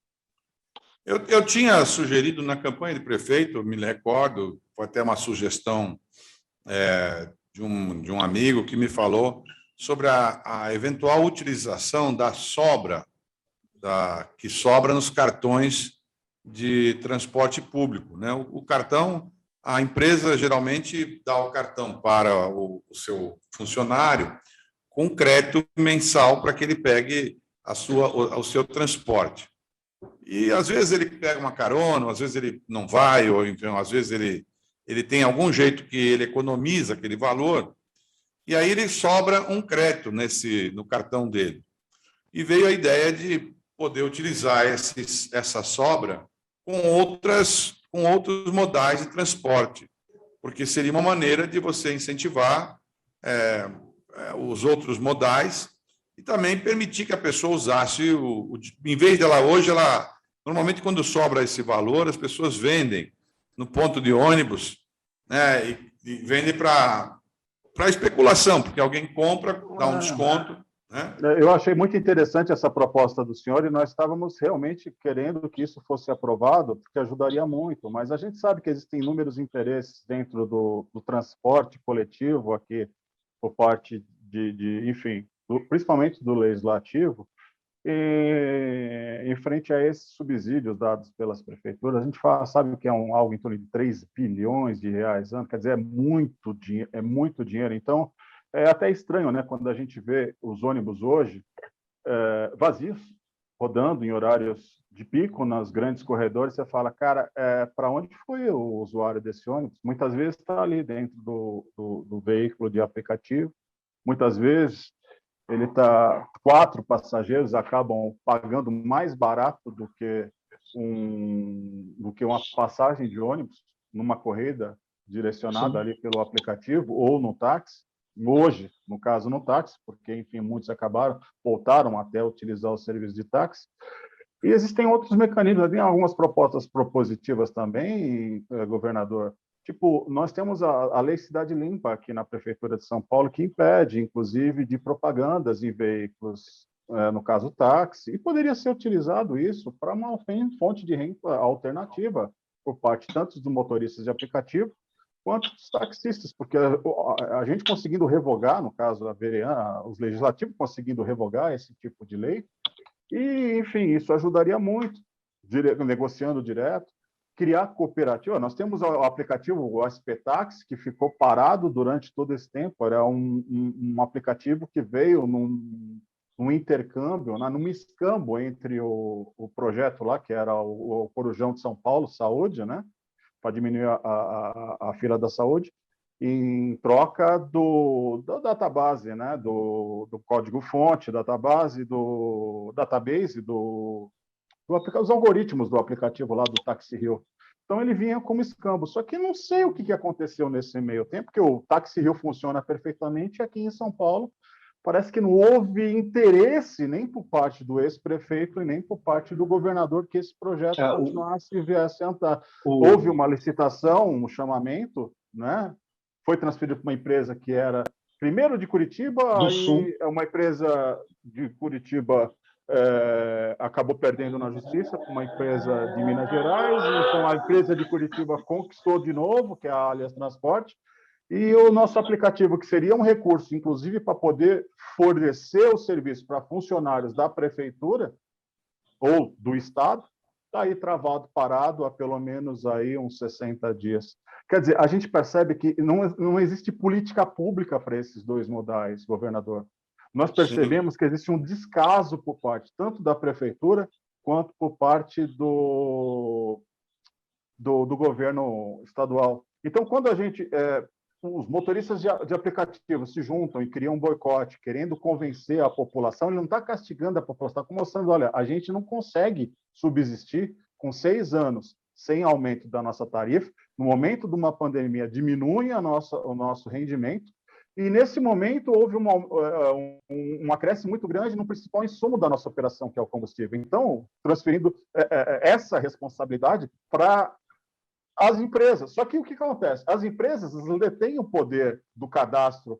Eu tinha sugerido na campanha de prefeito, me recordo, foi até uma sugestão de um amigo que me falou sobre a eventual utilização da sobra, que sobra nos cartões de transporte público, né? O cartão, a empresa geralmente dá o cartão para o seu funcionário com crédito mensal para que ele pegue o seu transporte. E, às vezes, ele pega uma carona, às vezes ele não vai, ou então, às vezes ele tem algum jeito que ele economiza aquele valor, e aí ele sobra um crédito no cartão dele. E veio a ideia de poder utilizar essa sobra com outros modais de transporte, porque seria uma maneira de você incentivar os outros modais e também permitir que a pessoa usasse em vez dela hoje, normalmente quando sobra esse valor, as pessoas vendem no ponto de ônibus, né, e vendem para especulação, porque alguém compra, dá um desconto, né? Eu achei muito interessante essa proposta do senhor e nós estávamos realmente querendo que isso fosse aprovado, porque ajudaria muito, mas a gente sabe que existem inúmeros interesses dentro do transporte coletivo aqui, por parte enfim, principalmente do legislativo, e, em frente a esses subsídios dados pelas prefeituras, a gente sabe que é algo em torno de 3 bilhões de reais ano, quer dizer, é muito dinheiro. Então, é até estranho, né, quando a gente vê os ônibus hoje vazios, rodando em horários de pico nas grandes corredores, você fala, cara, para onde foi o usuário desse ônibus? Muitas vezes está ali dentro do veículo de aplicativo, muitas vezes ele está 4 passageiros acabam pagando mais barato do que uma passagem de ônibus numa corrida direcionada ali pelo aplicativo ou no táxi. Hoje, no caso, no táxi, porque, enfim, muitos voltaram até a utilizar o serviço de táxi. E existem outros mecanismos, tem algumas propostas propositivas também, governador. Tipo, nós temos a Lei Cidade Limpa aqui na Prefeitura de São Paulo, que impede, inclusive, de propagandas em veículos, no caso táxi, e poderia ser utilizado isso para uma fonte de renda alternativa por parte tanto dos motoristas de aplicativo quanto dos taxistas, porque a gente conseguindo revogar, no caso, os legislativos conseguindo revogar esse tipo de lei, E, enfim, isso ajudaria muito, negociando direto, criar cooperativa. Nós temos o aplicativo, o SP-Táxi, que ficou parado durante todo esse tempo. Era um aplicativo que veio num intercâmbio, num escambo entre o projeto lá, que era o Corujão de São Paulo, Saúde, né, para diminuir a fila da saúde, em troca da database, né, do código-fonte, database, do database, os algoritmos do aplicativo lá do Táxi Rio. Então, ele vinha como escambo. Só que não sei o que aconteceu nesse meio tempo, porque o Táxi Rio funciona perfeitamente, e aqui em São Paulo parece que não houve interesse nem por parte do ex-prefeito e nem por parte do governador que esse projeto continuasse e viesse a andar. Houve uma licitação, um chamamento, né? Foi transferido para uma empresa que era primeiro de Curitiba, do Sul. Uma empresa de Curitiba acabou perdendo na justiça para uma empresa de Minas Gerais, então a empresa de Curitiba conquistou de novo, que é a Alias Transporte, e o nosso aplicativo, que seria um recurso, inclusive, para poder fornecer o serviço para funcionários da prefeitura ou do Estado, está aí travado, parado há pelo menos aí uns 60 dias. Quer dizer, a gente percebe que não existe política pública para esses dois modais, governador. Nós percebemos Sim. que existe um descaso por parte tanto da prefeitura quanto por parte do governo estadual. Então, quando a gente... os motoristas de aplicativos se juntam e criam um boicote, querendo convencer a população, ele não está castigando a população, está mostrando, olha, a gente não consegue subsistir com 6 anos sem aumento da nossa tarifa, no momento de uma pandemia diminui o nosso rendimento, e nesse momento houve um acréscimo muito grande no principal insumo da nossa operação, que é o combustível. Então, transferindo essa responsabilidade para as empresas. Só que o que acontece? As empresas detêm o poder do cadastro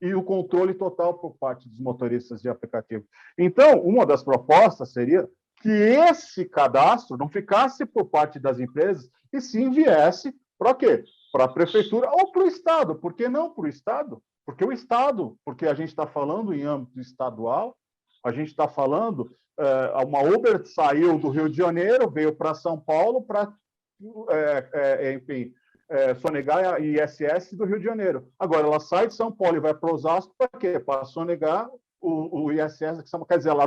e o controle total por parte dos motoristas de aplicativo. Então, uma das propostas seria que esse cadastro não ficasse por parte das empresas e sim viesse para quê? Para a prefeitura ou para o Estado. Por que não para o Estado? Porque o Estado, porque a gente está falando em âmbito estadual, a gente está falando, uma Uber saiu do Rio de Janeiro, veio para São Paulo para enfim, sonegar a ISS do Rio de Janeiro. Agora, ela sai de São Paulo e vai para Osasco para quê? Para sonegar o ISS, quer dizer, ela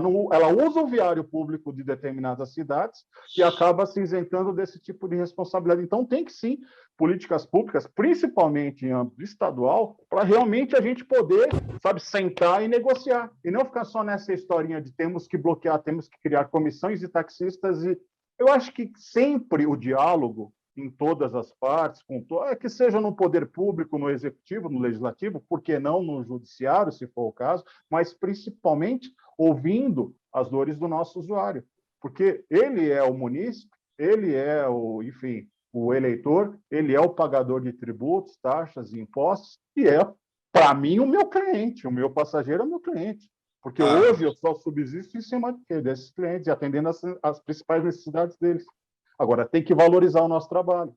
usa o viário público de determinadas cidades e acaba se isentando desse tipo de responsabilidade. Então, tem que sim políticas públicas, principalmente em âmbito estadual, para realmente a gente poder, sabe, sentar e negociar, e não ficar só nessa historinha de temos que bloquear, temos que criar comissões de taxistas. E eu acho que sempre o diálogo em todas as partes, que seja no poder público, no executivo, no legislativo, por que não no judiciário, se for o caso, mas principalmente ouvindo as dores do nosso usuário, porque ele é o munícipe, ele é enfim, o eleitor, ele é o pagador de tributos, taxas e impostos, e é, para mim, o meu cliente, o meu passageiro é o meu cliente. Porque hoje eu só subsisto em cima desses clientes, atendendo as principais necessidades deles. Agora, tem que valorizar o nosso trabalho.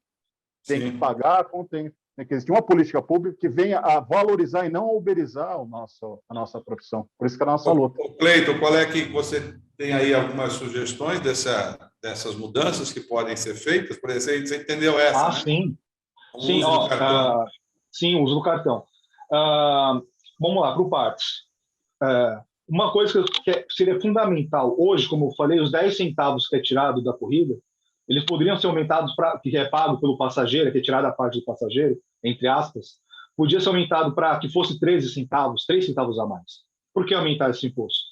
Tem Sim. que pagar a contento. Tem que existir uma política pública que venha a valorizar e não a uberizar a nossa profissão. Por isso que é a nossa luta. Cleiton, qual é que você tem aí algumas sugestões dessas mudanças que podem ser feitas? Por exemplo, você entendeu essa, né? Sim. O uso do cartão. Sim, o uso do cartão. Vamos lá, para o partes. Uma coisa que seria fundamental hoje, como eu falei, os 10 centavos que é tirado da corrida, eles poderiam ser aumentados que é pago pelo passageiro, que é tirada a parte do passageiro, entre aspas, podia ser aumentado para que fosse 13 centavos, 3 centavos a mais. Por que aumentar esse imposto?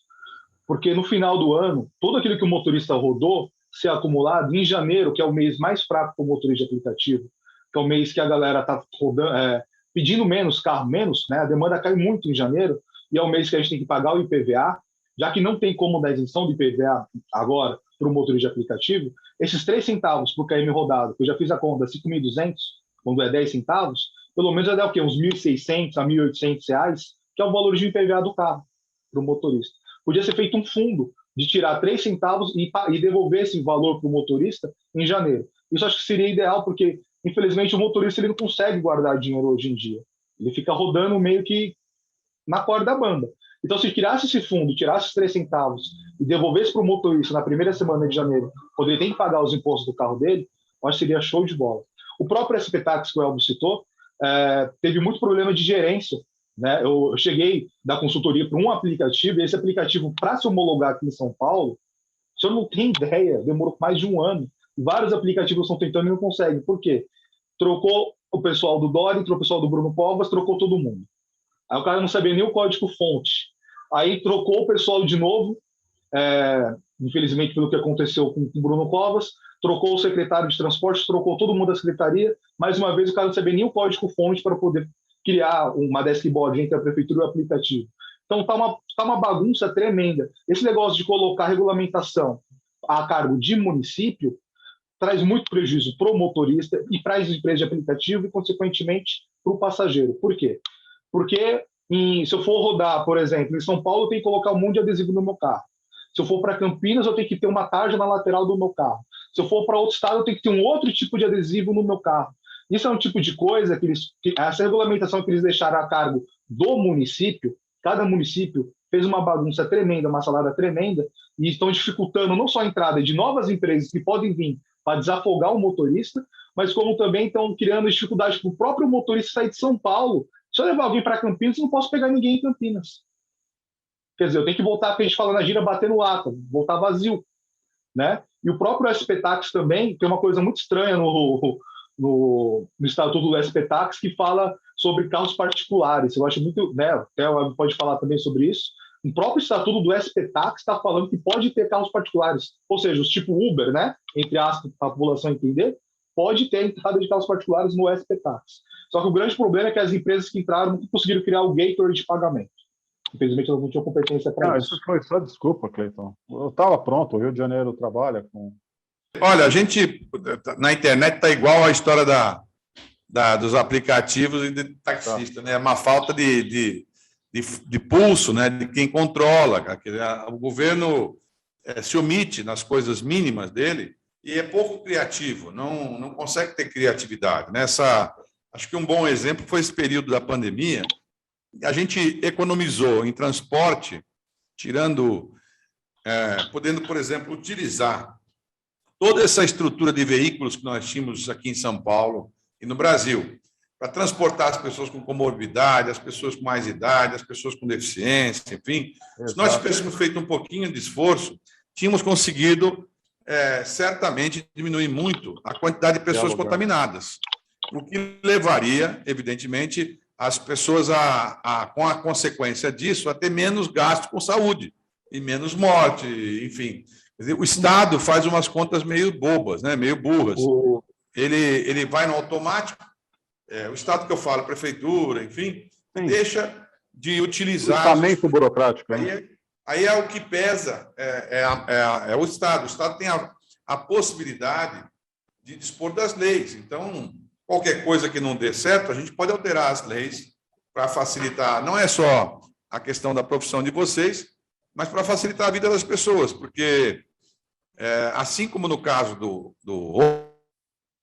Porque no final do ano, tudo aquilo que o motorista rodou ser acumulado em janeiro, que é o mês mais fraco para o motorista de aplicativo, que é o mês que a galera está pedindo menos carro, né? A demanda cai muito em janeiro, e é o mês que a gente tem que pagar o IPVA, já que não tem como dar isenção do IPVA agora para o motorista de aplicativo, esses 3 centavos por KM rodado, que eu já fiz a conta, 5.200, quando é 10 centavos, pelo menos vai dar o quê? Uns 1.600 a 1.800 reais, que é o valor de IPVA do carro para o motorista. Podia ser feito um fundo de tirar 3 centavos e devolver esse valor para o motorista em janeiro. Isso acho que seria ideal, porque, infelizmente, o motorista ele não consegue guardar dinheiro hoje em dia. Ele fica rodando meio que na corda bamba. Então, se tirasse esse fundo, tirasse os 3 centavos e devolvesse para o motorista na primeira semana de janeiro, quando ele tem que pagar os impostos do carro dele, eu acho que seria show de bola. O próprio SP Táxi, que o Elbo citou, teve muito problema de gerência, né? Eu cheguei da consultoria para um aplicativo, e esse aplicativo, para se homologar aqui em São Paulo, se eu não tenho ideia, demorou mais de um ano. Vários aplicativos estão tentando e não conseguem. Por quê? Trocou o pessoal do Dori, trocou o pessoal do Bruno Covas, trocou todo mundo. Aí o cara não sabia nem o código-fonte. Aí trocou o pessoal de novo, infelizmente pelo que aconteceu com o Bruno Covas, trocou o secretário de transporte, trocou todo mundo da secretaria. Mais uma vez, o cara não sabia nem o código-fonte para poder criar uma dashboard entre a prefeitura e o aplicativo. Então, tá uma bagunça tremenda. Esse negócio de colocar regulamentação a cargo de município traz muito prejuízo para o motorista e para as empresas de aplicativo e, consequentemente, para o passageiro. Por quê? Porque se eu for rodar, por exemplo, em São Paulo, eu tenho que colocar um monte de adesivo no meu carro. Se eu for para Campinas, eu tenho que ter uma tarja na lateral do meu carro. Se eu for para outro estado, eu tenho que ter um outro tipo de adesivo no meu carro. Isso é um tipo de coisa essa regulamentação que eles deixaram a cargo do município, cada município fez uma bagunça tremenda, uma salada tremenda, e estão dificultando não só a entrada de novas empresas que podem vir para desafogar o motorista, mas como também estão criando dificuldade para o próprio motorista sair de São Paulo. Se eu levar alguém para Campinas, eu não posso pegar ninguém em Campinas. Quer dizer, eu tenho que voltar, que a gente fala na gira, bater no lata, voltar vazio, né? E o próprio SP Táxi também tem uma coisa muito estranha no Estatuto do SP Táxi, que fala sobre carros particulares. Eu acho muito, né? Até o Web pode falar também sobre isso. O próprio Estatuto do SP Táxi está falando que pode ter carros particulares, ou seja, os tipo Uber, né? Entre aspas, para a população entender, pode ter entrada de carros particulares no SP Táxi. Só que o grande problema é que as empresas que entraram não conseguiram criar o gateway de pagamento. Infelizmente, elas não tinham competência para isso. Isso foi só desculpa, Cleiton. Eu estava pronto, o Rio de Janeiro trabalha com... Olha, a gente, na internet, está igual a história dos aplicativos e de taxista, né? É uma falta de pulso, né? De quem controla. O governo se omite nas coisas mínimas dele e é pouco criativo, não consegue ter criatividade. Acho que um bom exemplo foi esse período da pandemia. A gente economizou em transporte, podendo, por exemplo, utilizar toda essa estrutura de veículos que nós tínhamos aqui em São Paulo e no Brasil, para transportar as pessoas com comorbidade, as pessoas com mais idade, as pessoas com deficiência, enfim. Exato. Se nós tivéssemos feito um pouquinho de esforço, tínhamos conseguido, certamente, diminuir muito a quantidade de pessoas contaminadas, o que levaria, evidentemente, as pessoas, com a consequência disso, a ter menos gasto com saúde e menos morte, enfim. O Estado faz umas contas meio bobas, né? Meio burras. Ele vai no automático, o Estado que eu falo, prefeitura, enfim, deixa de utilizar... Orçamento burocrático. Aí é o que pesa, é o Estado. O Estado tem a possibilidade de dispor das leis. Então, qualquer coisa que não dê certo, a gente pode alterar as leis para facilitar, não é só a questão da profissão de vocês, mas para facilitar a vida das pessoas, porque, assim como no caso do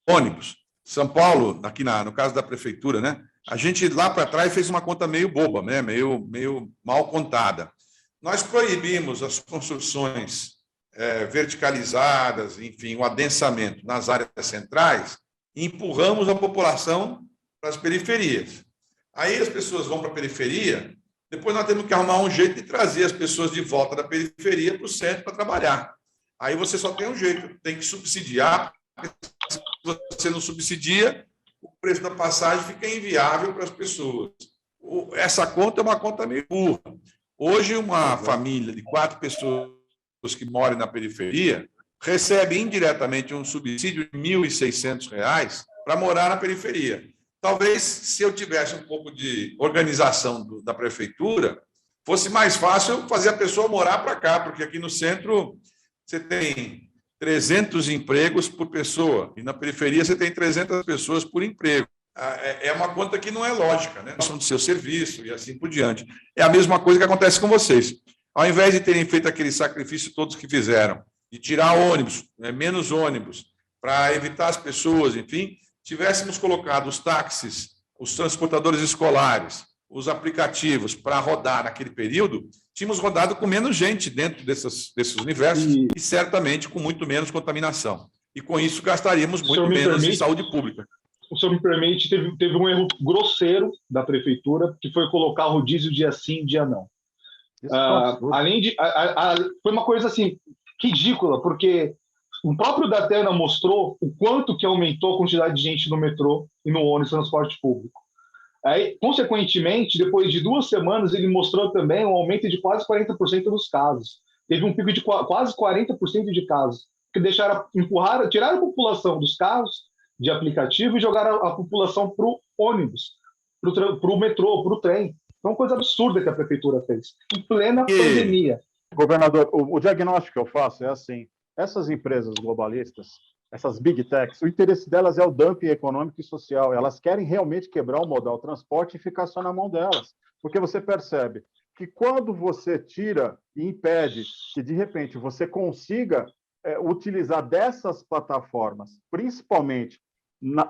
ônibus, São Paulo, aqui no caso da prefeitura, né, a gente lá para trás fez uma conta meio boba, né, meio mal contada. Nós proibimos as construções verticalizadas, enfim, o adensamento nas áreas centrais, e empurramos a população para as periferias. Aí as pessoas vão para a periferia, depois nós temos que arrumar um jeito de trazer as pessoas de volta da periferia para o centro para trabalhar. Aí você só tem um jeito, tem que subsidiar, porque se você não subsidia, o preço da passagem fica inviável para as pessoas. Essa conta é uma conta meio burra. Hoje, uma família de 4 pessoas que moram na periferia recebe indiretamente um subsídio de R$ 1.600 para morar na periferia. Talvez, se eu tivesse um pouco de organização da prefeitura, fosse mais fácil fazer a pessoa morar para cá, porque aqui no centro você tem 300 empregos por pessoa, e na periferia você tem 300 pessoas por emprego. É uma conta que não é lógica, né? São do seu serviço e assim por diante. É a mesma coisa que acontece com vocês. Ao invés de terem feito aquele sacrifício todos que fizeram, de tirar ônibus, menos ônibus, para evitar as pessoas, enfim, tivéssemos colocado os táxis, os transportadores escolares, os aplicativos para rodar naquele período, tínhamos rodado com menos gente dentro desses universos e certamente com muito menos contaminação. E com isso gastaríamos muito menos em saúde pública. O senhor me permite, teve um erro grosseiro da prefeitura, que foi colocar rodízio dia sim, dia não. Além de... foi uma coisa assim, ridícula, porque o próprio Datena mostrou o quanto que aumentou a quantidade de gente no metrô e no ônibus transporte público. Aí, consequentemente, depois de 2 semanas, ele mostrou também um aumento de quase 40% dos casos. Teve um pico de quase 40% de casos, que tiraram a população dos carros de aplicativo e jogaram a população para o ônibus, para o metrô, para o trem. É uma coisa absurda que a prefeitura fez, em plena pandemia. Governador, o diagnóstico que eu faço é assim, essas empresas globalistas, essas big techs, o interesse delas é o dumping econômico e social. Elas querem realmente quebrar o modal transporte e ficar só na mão delas. Porque você percebe que quando você tira e impede que, de repente, você consiga utilizar dessas plataformas, principalmente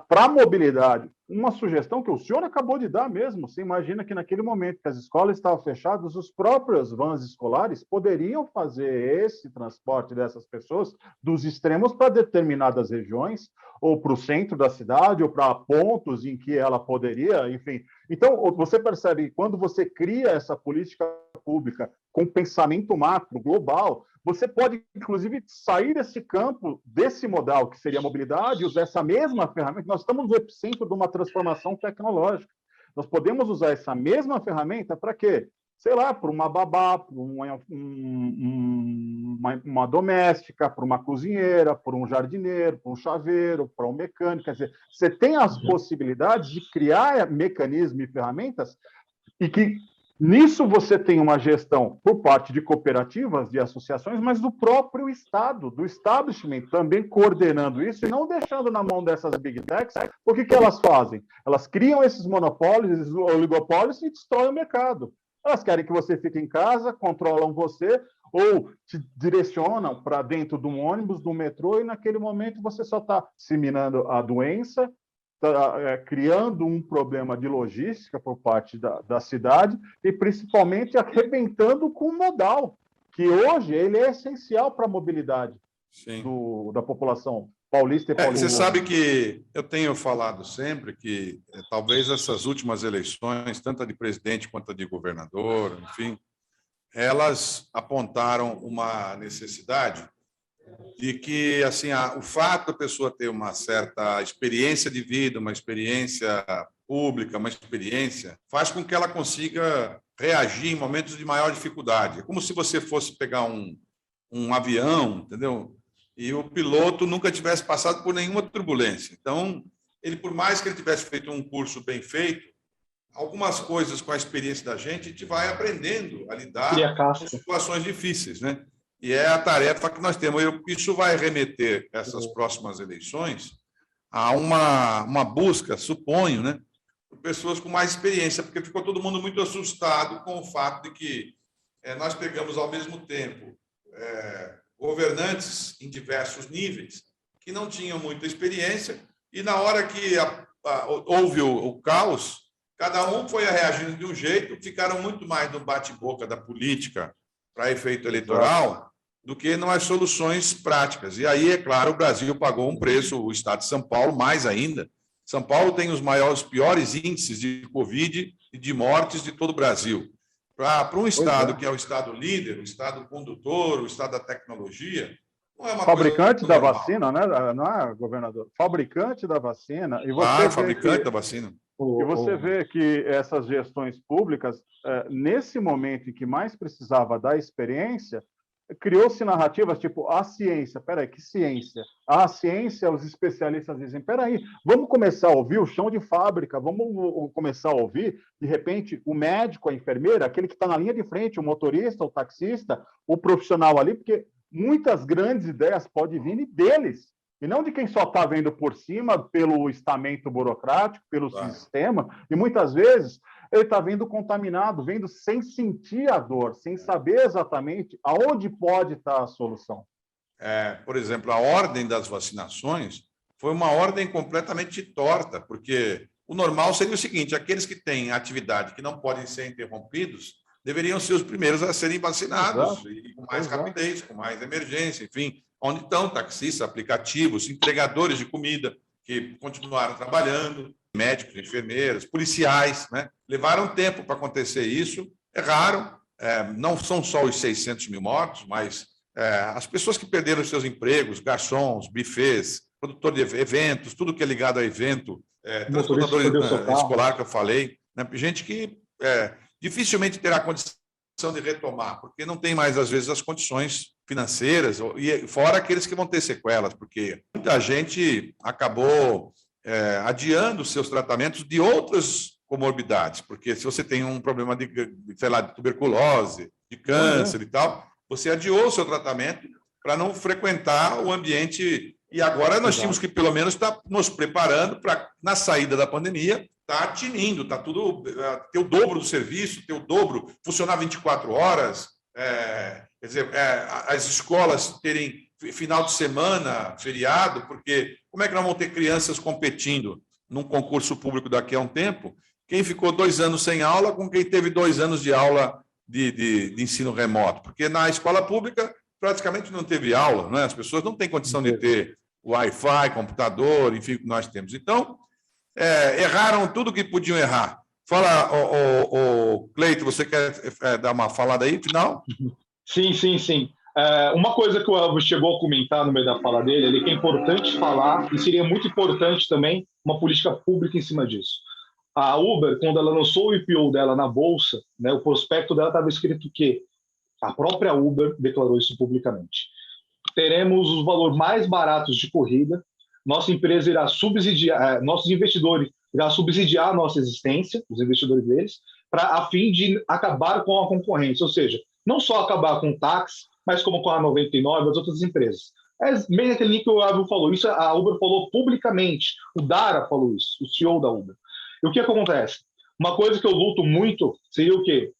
para a mobilidade, uma sugestão que o senhor acabou de dar mesmo. Você imagina que naquele momento que as escolas estavam fechadas, os próprios vans escolares poderiam fazer esse transporte dessas pessoas dos extremos para determinadas regiões, ou para o centro da cidade, ou para pontos em que ela poderia, enfim. Então, você percebe que quando você cria essa política pública com pensamento macro, global, você pode, inclusive, sair desse campo, desse modal, que seria a mobilidade, e usar essa mesma ferramenta. Nós estamos no epicentro de uma transformação tecnológica. Nós podemos usar essa mesma ferramenta para quê? Sei lá, para uma babá, para uma doméstica, para uma cozinheira, para um jardineiro, para um chaveiro, para um mecânico. Quer dizer, você tem as possibilidades de criar mecanismos e ferramentas e que nisso você tem uma gestão por parte de cooperativas, de associações, mas do próprio Estado, do establishment, também coordenando isso e não deixando na mão dessas big techs. Porque que elas fazem? Elas criam esses monopólios, esses oligopólios e destroem o mercado. Elas querem que você fique em casa, controlam você ou te direcionam para dentro de um ônibus, do metrô, e naquele momento você só está disseminando a doença, criando um problema de logística por parte da cidade e, principalmente, arrebentando com o modal, que hoje ele é essencial para a mobilidade da população paulista e paulista. Você sabe que eu tenho falado sempre que talvez essas últimas eleições, tanto a de presidente quanto a de governador, enfim, elas apontaram uma necessidade de que assim, o fato da pessoa ter uma certa experiência de vida, uma experiência pública, uma experiência, faz com que ela consiga reagir em momentos de maior dificuldade. É como se você fosse pegar um avião, entendeu? E o piloto nunca tivesse passado por nenhuma turbulência. Então, ele, por mais que ele tivesse feito um curso bem feito, algumas coisas com a experiência da gente, a gente vai aprendendo a lidar com situações difíceis, né? E é a tarefa que nós temos. Isso vai remeter essas próximas eleições a uma busca, suponho, né, por pessoas com mais experiência, porque ficou todo mundo muito assustado com o fato de que nós pegamos, ao mesmo tempo, governantes em diversos níveis que não tinham muita experiência e, na hora que houve o caos, cada um foi reagindo de um jeito, ficaram muito mais no bate-boca da política para efeito eleitoral do que nas soluções práticas. E aí, é claro, o Brasil pagou um preço, o Estado de São Paulo, mais ainda. São Paulo tem os piores índices de Covid e de mortes de todo o Brasil. Para um Estado que é o Estado líder, o Estado condutor, o Estado da tecnologia, não é uma fabricante da vacina, né? Não é, governador? Fabricante da vacina. E você fabricante da vacina. E você vê que essas gestões públicas, nesse momento em que mais precisava da experiência, criou-se narrativas tipo a ciência. Peraí, que ciência? A ciência, os especialistas dizem, peraí, vamos começar a ouvir o chão de fábrica, vamos começar a ouvir, de repente, o médico, a enfermeira, aquele que está na linha de frente, o motorista, o taxista, o profissional ali, porque muitas grandes ideias podem vir deles, e não de quem só está vendo por cima, pelo estamento burocrático, pelo sistema, e muitas vezes ele está vendo contaminado, vendo sem sentir a dor, sem saber exatamente aonde pode estar a solução. Por exemplo, a ordem das vacinações foi uma ordem completamente torta, porque o normal seria o seguinte: aqueles que têm atividade que não podem ser interrompidos deveriam ser os primeiros a serem vacinados, e com mais rapidez, com mais emergência, enfim, onde estão taxistas, aplicativos, entregadores de comida que continuaram trabalhando, médicos, enfermeiras, policiais, né? Levaram tempo para acontecer isso, erraram, não são só os 600 mil mortos, mas as pessoas que perderam seus empregos, garçons, buffets, produtor de eventos, tudo que é ligado a evento, transportadores escolar que eu falei, né? Gente que dificilmente terá condição de retomar, porque não tem mais, às vezes, as condições financeiras, e fora aqueles que vão ter sequelas, porque muita gente acabou adiando seus tratamentos de outras comorbidades, porque se você tem um problema de, sei lá, de tuberculose, de câncer e tal, você adiou o seu tratamento para não frequentar o ambiente. E agora nós tínhamos que, pelo menos, estar nos preparando para, na saída da pandemia, estar tinindo, tá tudo, ter o dobro do serviço, ter o dobro, funcionar 24 horas, quer dizer, as escolas terem final de semana, feriado, porque como é que nós vamos ter crianças competindo num concurso público daqui a um tempo? Quem ficou 2 anos sem aula com quem teve 2 anos de aula de ensino remoto? Porque na escola pública praticamente não teve aula, né? As pessoas não têm condição de ter Wi-Fi, computador, enfim, o que nós temos. Então, erraram tudo que podiam errar. Fala, Cleito, você quer dar uma falada aí, final? Sim. Uma coisa que o Elvis chegou a comentar no meio da fala dele, que é importante falar, e seria muito importante também uma política pública em cima disso. A Uber, quando ela lançou o IPO dela na Bolsa, né, o prospecto dela estava escrito que a própria Uber declarou isso publicamente. Teremos os valores mais baratos de corrida, nossa empresa irá subsidiar, nossos investidores irá subsidiar a nossa existência, os investidores deles, a fim de acabar com a concorrência, ou seja, não só acabar com o táxi, mas como com a 99 e as outras empresas. Meio aquele link que o Elvio falou, isso a Uber falou publicamente, o Dara falou isso, o CEO da Uber. E o que acontece? Uma coisa que eu luto muito seria o quê?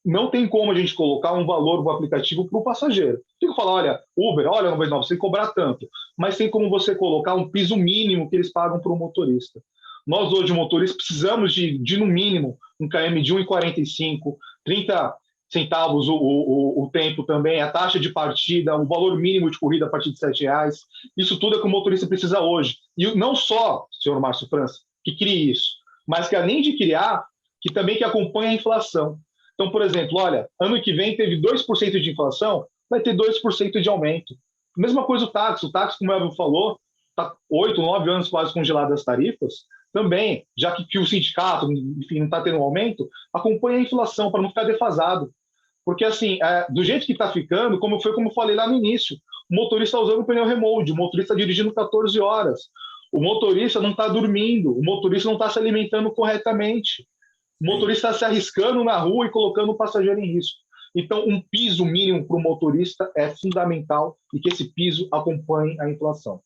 Não tem como a gente colocar um valor no aplicativo para o passageiro. Tem que falar, olha, Uber, olha, 99, você tem que cobrar tanto. Mas tem como você colocar um piso mínimo que eles pagam para o motorista. Nós, hoje, motoristas, precisamos de no mínimo, um KM de 1,45, 30 centavos o tempo também, a taxa de partida, o valor mínimo de corrida a partir de R$7. Isso tudo é que o motorista precisa hoje. E não só, senhor Márcio França, que crie isso, mas que, além de criar, que também que acompanhe a inflação. Então, por exemplo, olha, ano que vem teve 2% de inflação, vai ter 2% de aumento. Mesma coisa o táxi, como o Elvio falou, está 8, 9 anos quase congeladas as tarifas, também, já que o sindicato, enfim, não está tendo um aumento, acompanha a inflação para não ficar defasado. Porque, assim, do jeito que está ficando, como eu falei lá no início, o motorista está usando o pneu remold, o motorista está dirigindo 14 horas, o motorista não está dormindo, o motorista não está se alimentando corretamente, o motorista está se arriscando na rua e colocando o passageiro em risco. Então, um piso mínimo para o motorista é fundamental e que esse piso acompanhe a inflação.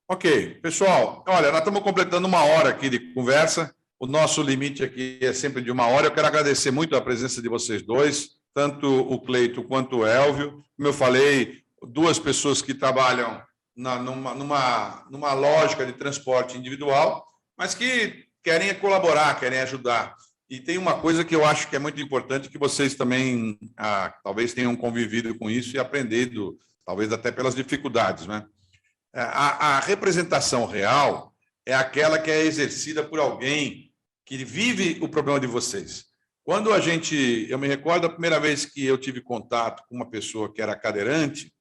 Ok. Pessoal, olha, nós estamos completando 1 hora aqui de conversa. O nosso limite aqui é sempre de 1 hora. Eu quero agradecer muito a presença de vocês dois, tanto o Cleito quanto o Elvio. Como eu falei, 2 pessoas que trabalham numa lógica de transporte individual, mas que querem colaborar, querem ajudar. E tem uma coisa que eu acho que é muito importante, que vocês também talvez tenham convivido com isso e aprendido, talvez até pelas dificuldades, né? A representação real é aquela que é exercida por alguém que vive o problema de vocês. Quando eu me recordo a primeira vez que eu tive contato com uma pessoa que era cadeirante,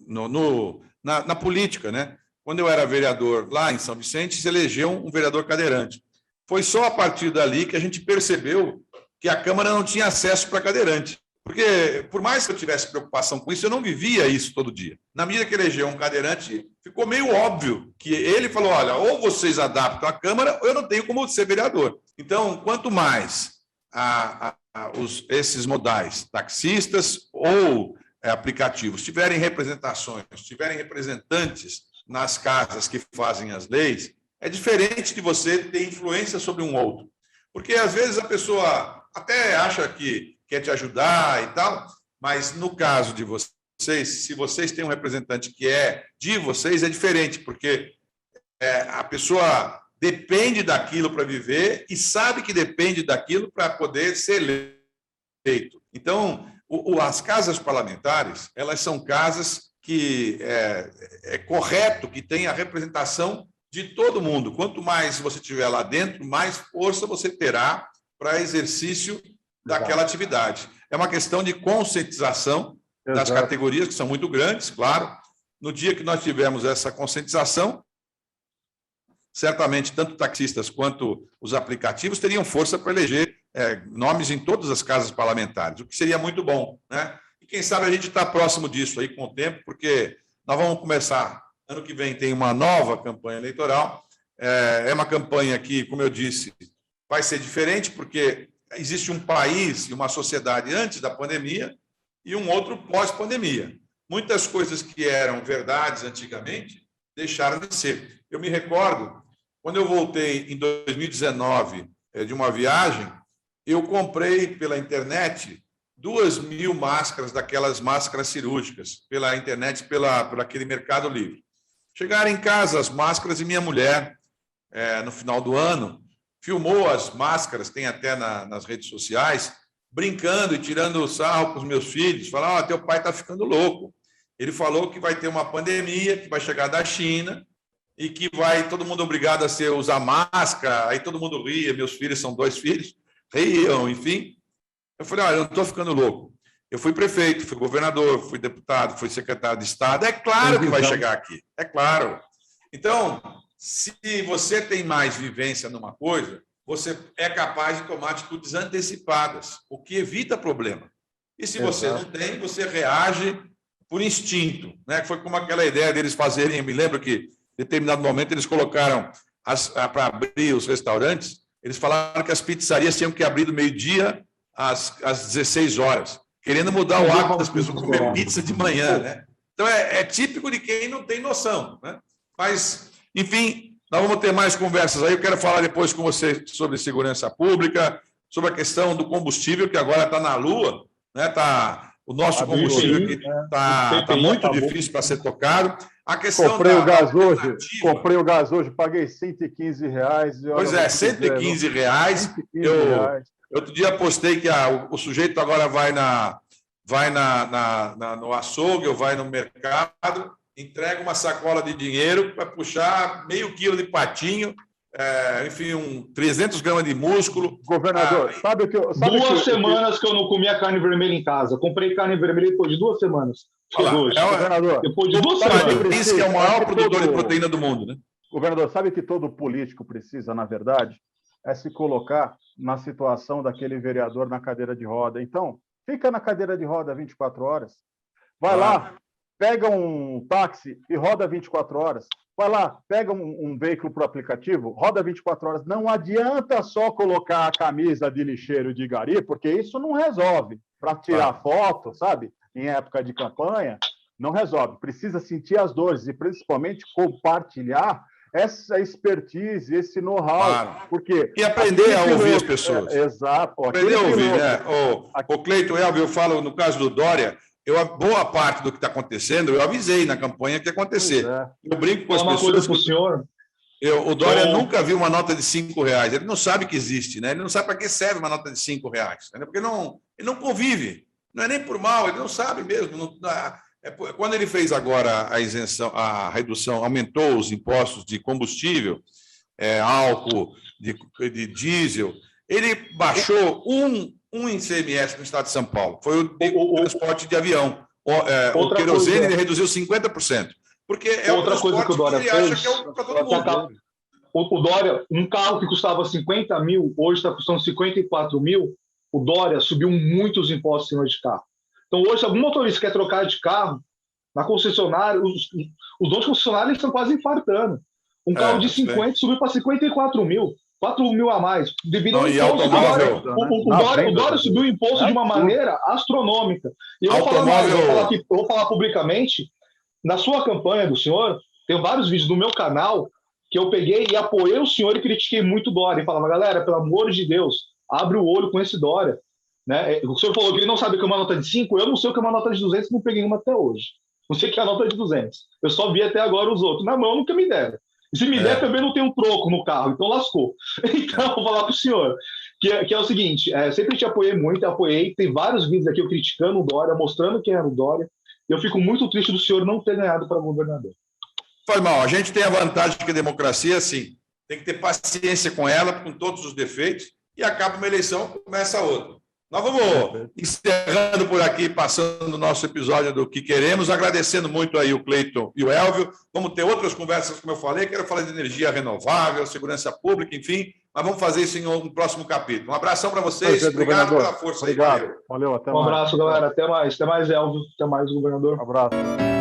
na política, né? Quando eu era vereador lá em São Vicente, se elegeu um vereador cadeirante. Foi só a partir dali que a gente percebeu que a Câmara não tinha acesso para cadeirante. Porque, por mais que eu tivesse preocupação com isso, eu não vivia isso todo dia. Na medida que elegeu um cadeirante, ficou meio óbvio que ele falou, olha, ou vocês adaptam a Câmara, ou eu não tenho como ser vereador. Então, quanto mais esses modais, taxistas ou aplicativos, tiverem representações, tiverem representantes nas casas que fazem as leis, é diferente de você ter influência sobre um outro. Porque, às vezes, a pessoa até acha que quer te ajudar e tal, mas, no caso de vocês, se vocês têm um representante que é de vocês, é diferente, porque a pessoa depende daquilo para viver e sabe que depende daquilo para poder ser eleito. Então, as casas parlamentares, elas são casas que é correto que tenha a representação de todo mundo. Quanto mais você tiver lá dentro, mais força você terá para exercício daquela atividade. É uma questão de conscientização das categorias, que são muito grandes, claro. No dia que nós tivermos essa conscientização, certamente tanto taxistas quanto os aplicativos teriam força para eleger nomes em todas as casas parlamentares, o que seria muito bom, né? E quem sabe a gente está próximo disso aí com o tempo, porque nós vamos começar, ano que vem tem uma nova campanha eleitoral, é uma campanha que, como eu disse, vai ser diferente, porque existe um país e uma sociedade antes da pandemia e um outro pós-pandemia. Muitas coisas que eram verdades antigamente deixaram de ser. Eu me recordo, quando eu voltei em 2019 de uma viagem, eu comprei pela internet 2.000 máscaras, daquelas máscaras cirúrgicas, pela internet, por aquele Mercado Livre. Chegaram em casa as máscaras e minha mulher, no final do ano, filmou as máscaras, tem até nas redes sociais, brincando e tirando sarro com os meus filhos, falando, teu pai está ficando louco. Ele falou que vai ter uma pandemia, que vai chegar da China, e que vai todo mundo obrigado a usar máscara, aí todo mundo ria, meus filhos são 2 filhos, riam, enfim. Eu falei, eu não estou ficando louco. Eu fui prefeito, fui governador, fui deputado, fui secretário de Estado, é claro que vai chegar aqui, é claro. Então, se você tem mais vivência numa coisa, você é capaz de tomar atitudes antecipadas, o que evita problema. E se você não tem, você reage por instinto, né? Foi como aquela ideia deles fazerem, eu me lembro que em determinado momento eles colocaram para abrir os restaurantes, eles falaram que as pizzarias tinham que abrir do meio-dia às 16 horas, querendo mudar o hábito das pessoas comer pizza de manhã, né? Então é típico de quem não tem noção, né? Mas, enfim, nós vamos ter mais conversas aí. Eu quero falar depois com você sobre segurança pública, sobre a questão do combustível, que agora está na lua, né? O nosso combustível aqui está muito difícil para ser tocado. A questão comprei o gás hoje, paguei R$115. Pois é, R$115. Outro dia postei que o sujeito agora vai no açougue ou vai no mercado, entrega uma sacola de dinheiro para puxar meio quilo de patinho, enfim, 300 gramas de músculo. Governador, sabe o que eu... Duas semanas que eu não comia carne vermelha em casa. Comprei carne vermelha depois de 2 semanas. Governador, depois de 2 semanas. Isso que é o maior produtor de proteína do mundo, né? Governador, sabe que todo político precisa, na verdade, é se colocar na situação daquele vereador na cadeira de roda. Então, fica na cadeira de roda 24 horas. Vai lá, pega um táxi e roda 24 horas. Vai lá, pega um veículo para o aplicativo, roda 24 horas. Não adianta só colocar a camisa de lixeiro de gari, porque isso não resolve. Para tirar foto, sabe? Em época de campanha, não resolve. Precisa sentir as dores e, principalmente, compartilhar essa expertise, esse know-how. Claro. Porque e aprender a ouvir as pessoas. Exato. Aprender a ouvir, né? O Cleiton, eu falo, no caso do Dória, boa parte do que está acontecendo, eu avisei na campanha que ia acontecer. Eu brinco com as pessoas. Uma coisa para o senhor. O Dória nunca viu uma nota de R$5. Ele não sabe que existe, né? Ele não sabe para que serve uma nota de R$5, né? Porque ele não convive. Não é nem por mal, ele não sabe mesmo. Quando ele fez agora a isenção, a redução, aumentou os impostos de combustível, álcool, de diesel, ele baixou um ICMS no estado de São Paulo. Foi o transporte de avião. O querosene ele reduziu 50%. Porque outra coisa que o Dória fez, acha que é para todo mundo. O Dória, um carro que custava 50 mil, hoje está custando 54 mil, o Dória subiu muito os impostos em cima de carro. Então, hoje, se algum motorista quer trocar de carro, na concessionária, os donos de concessionária estão quase infartando. Um carro de 50 subiu para 54 mil, 4 mil a mais. Devido ao imposto. O Dória subiu o imposto de uma maneira astronômica. E eu vou falar publicamente, na sua campanha do senhor, tem vários vídeos do meu canal que eu peguei e apoiei o senhor e critiquei muito o Dória. E falava, galera, pelo amor de Deus, abre o olho com esse Dória. Né? O senhor falou que ele não sabe o que é uma nota de 5, eu não sei o que é uma nota de 200, não peguei uma até hoje. Não sei o que é a nota de 200. Eu só vi até agora os outros. Na mão, nunca me deram. Se me der, também não tem um troco no carro, então lascou. Então, vou falar para o senhor, que é o seguinte, sempre te apoiei muito, tem vários vídeos aqui eu criticando o Dória, mostrando quem era o Dória, e eu fico muito triste do senhor não ter ganhado para governador. Foi mal, a gente tem a vantagem que a democracia, assim, tem que ter paciência com ela, com todos os defeitos, e acaba uma eleição, começa outra. Nós vamos encerrando por aqui, passando o nosso episódio do Que Queremos, agradecendo muito aí o Cleiton e o Elvio. Vamos ter outras conversas, como eu falei, quero falar de energia renovável, segurança pública, enfim, mas vamos fazer isso em um próximo capítulo. Um abração para vocês, obrigado pela força. Obrigado, valeu, até mais. Um abraço, galera, até mais, Elvio, até mais, governador. Um abraço.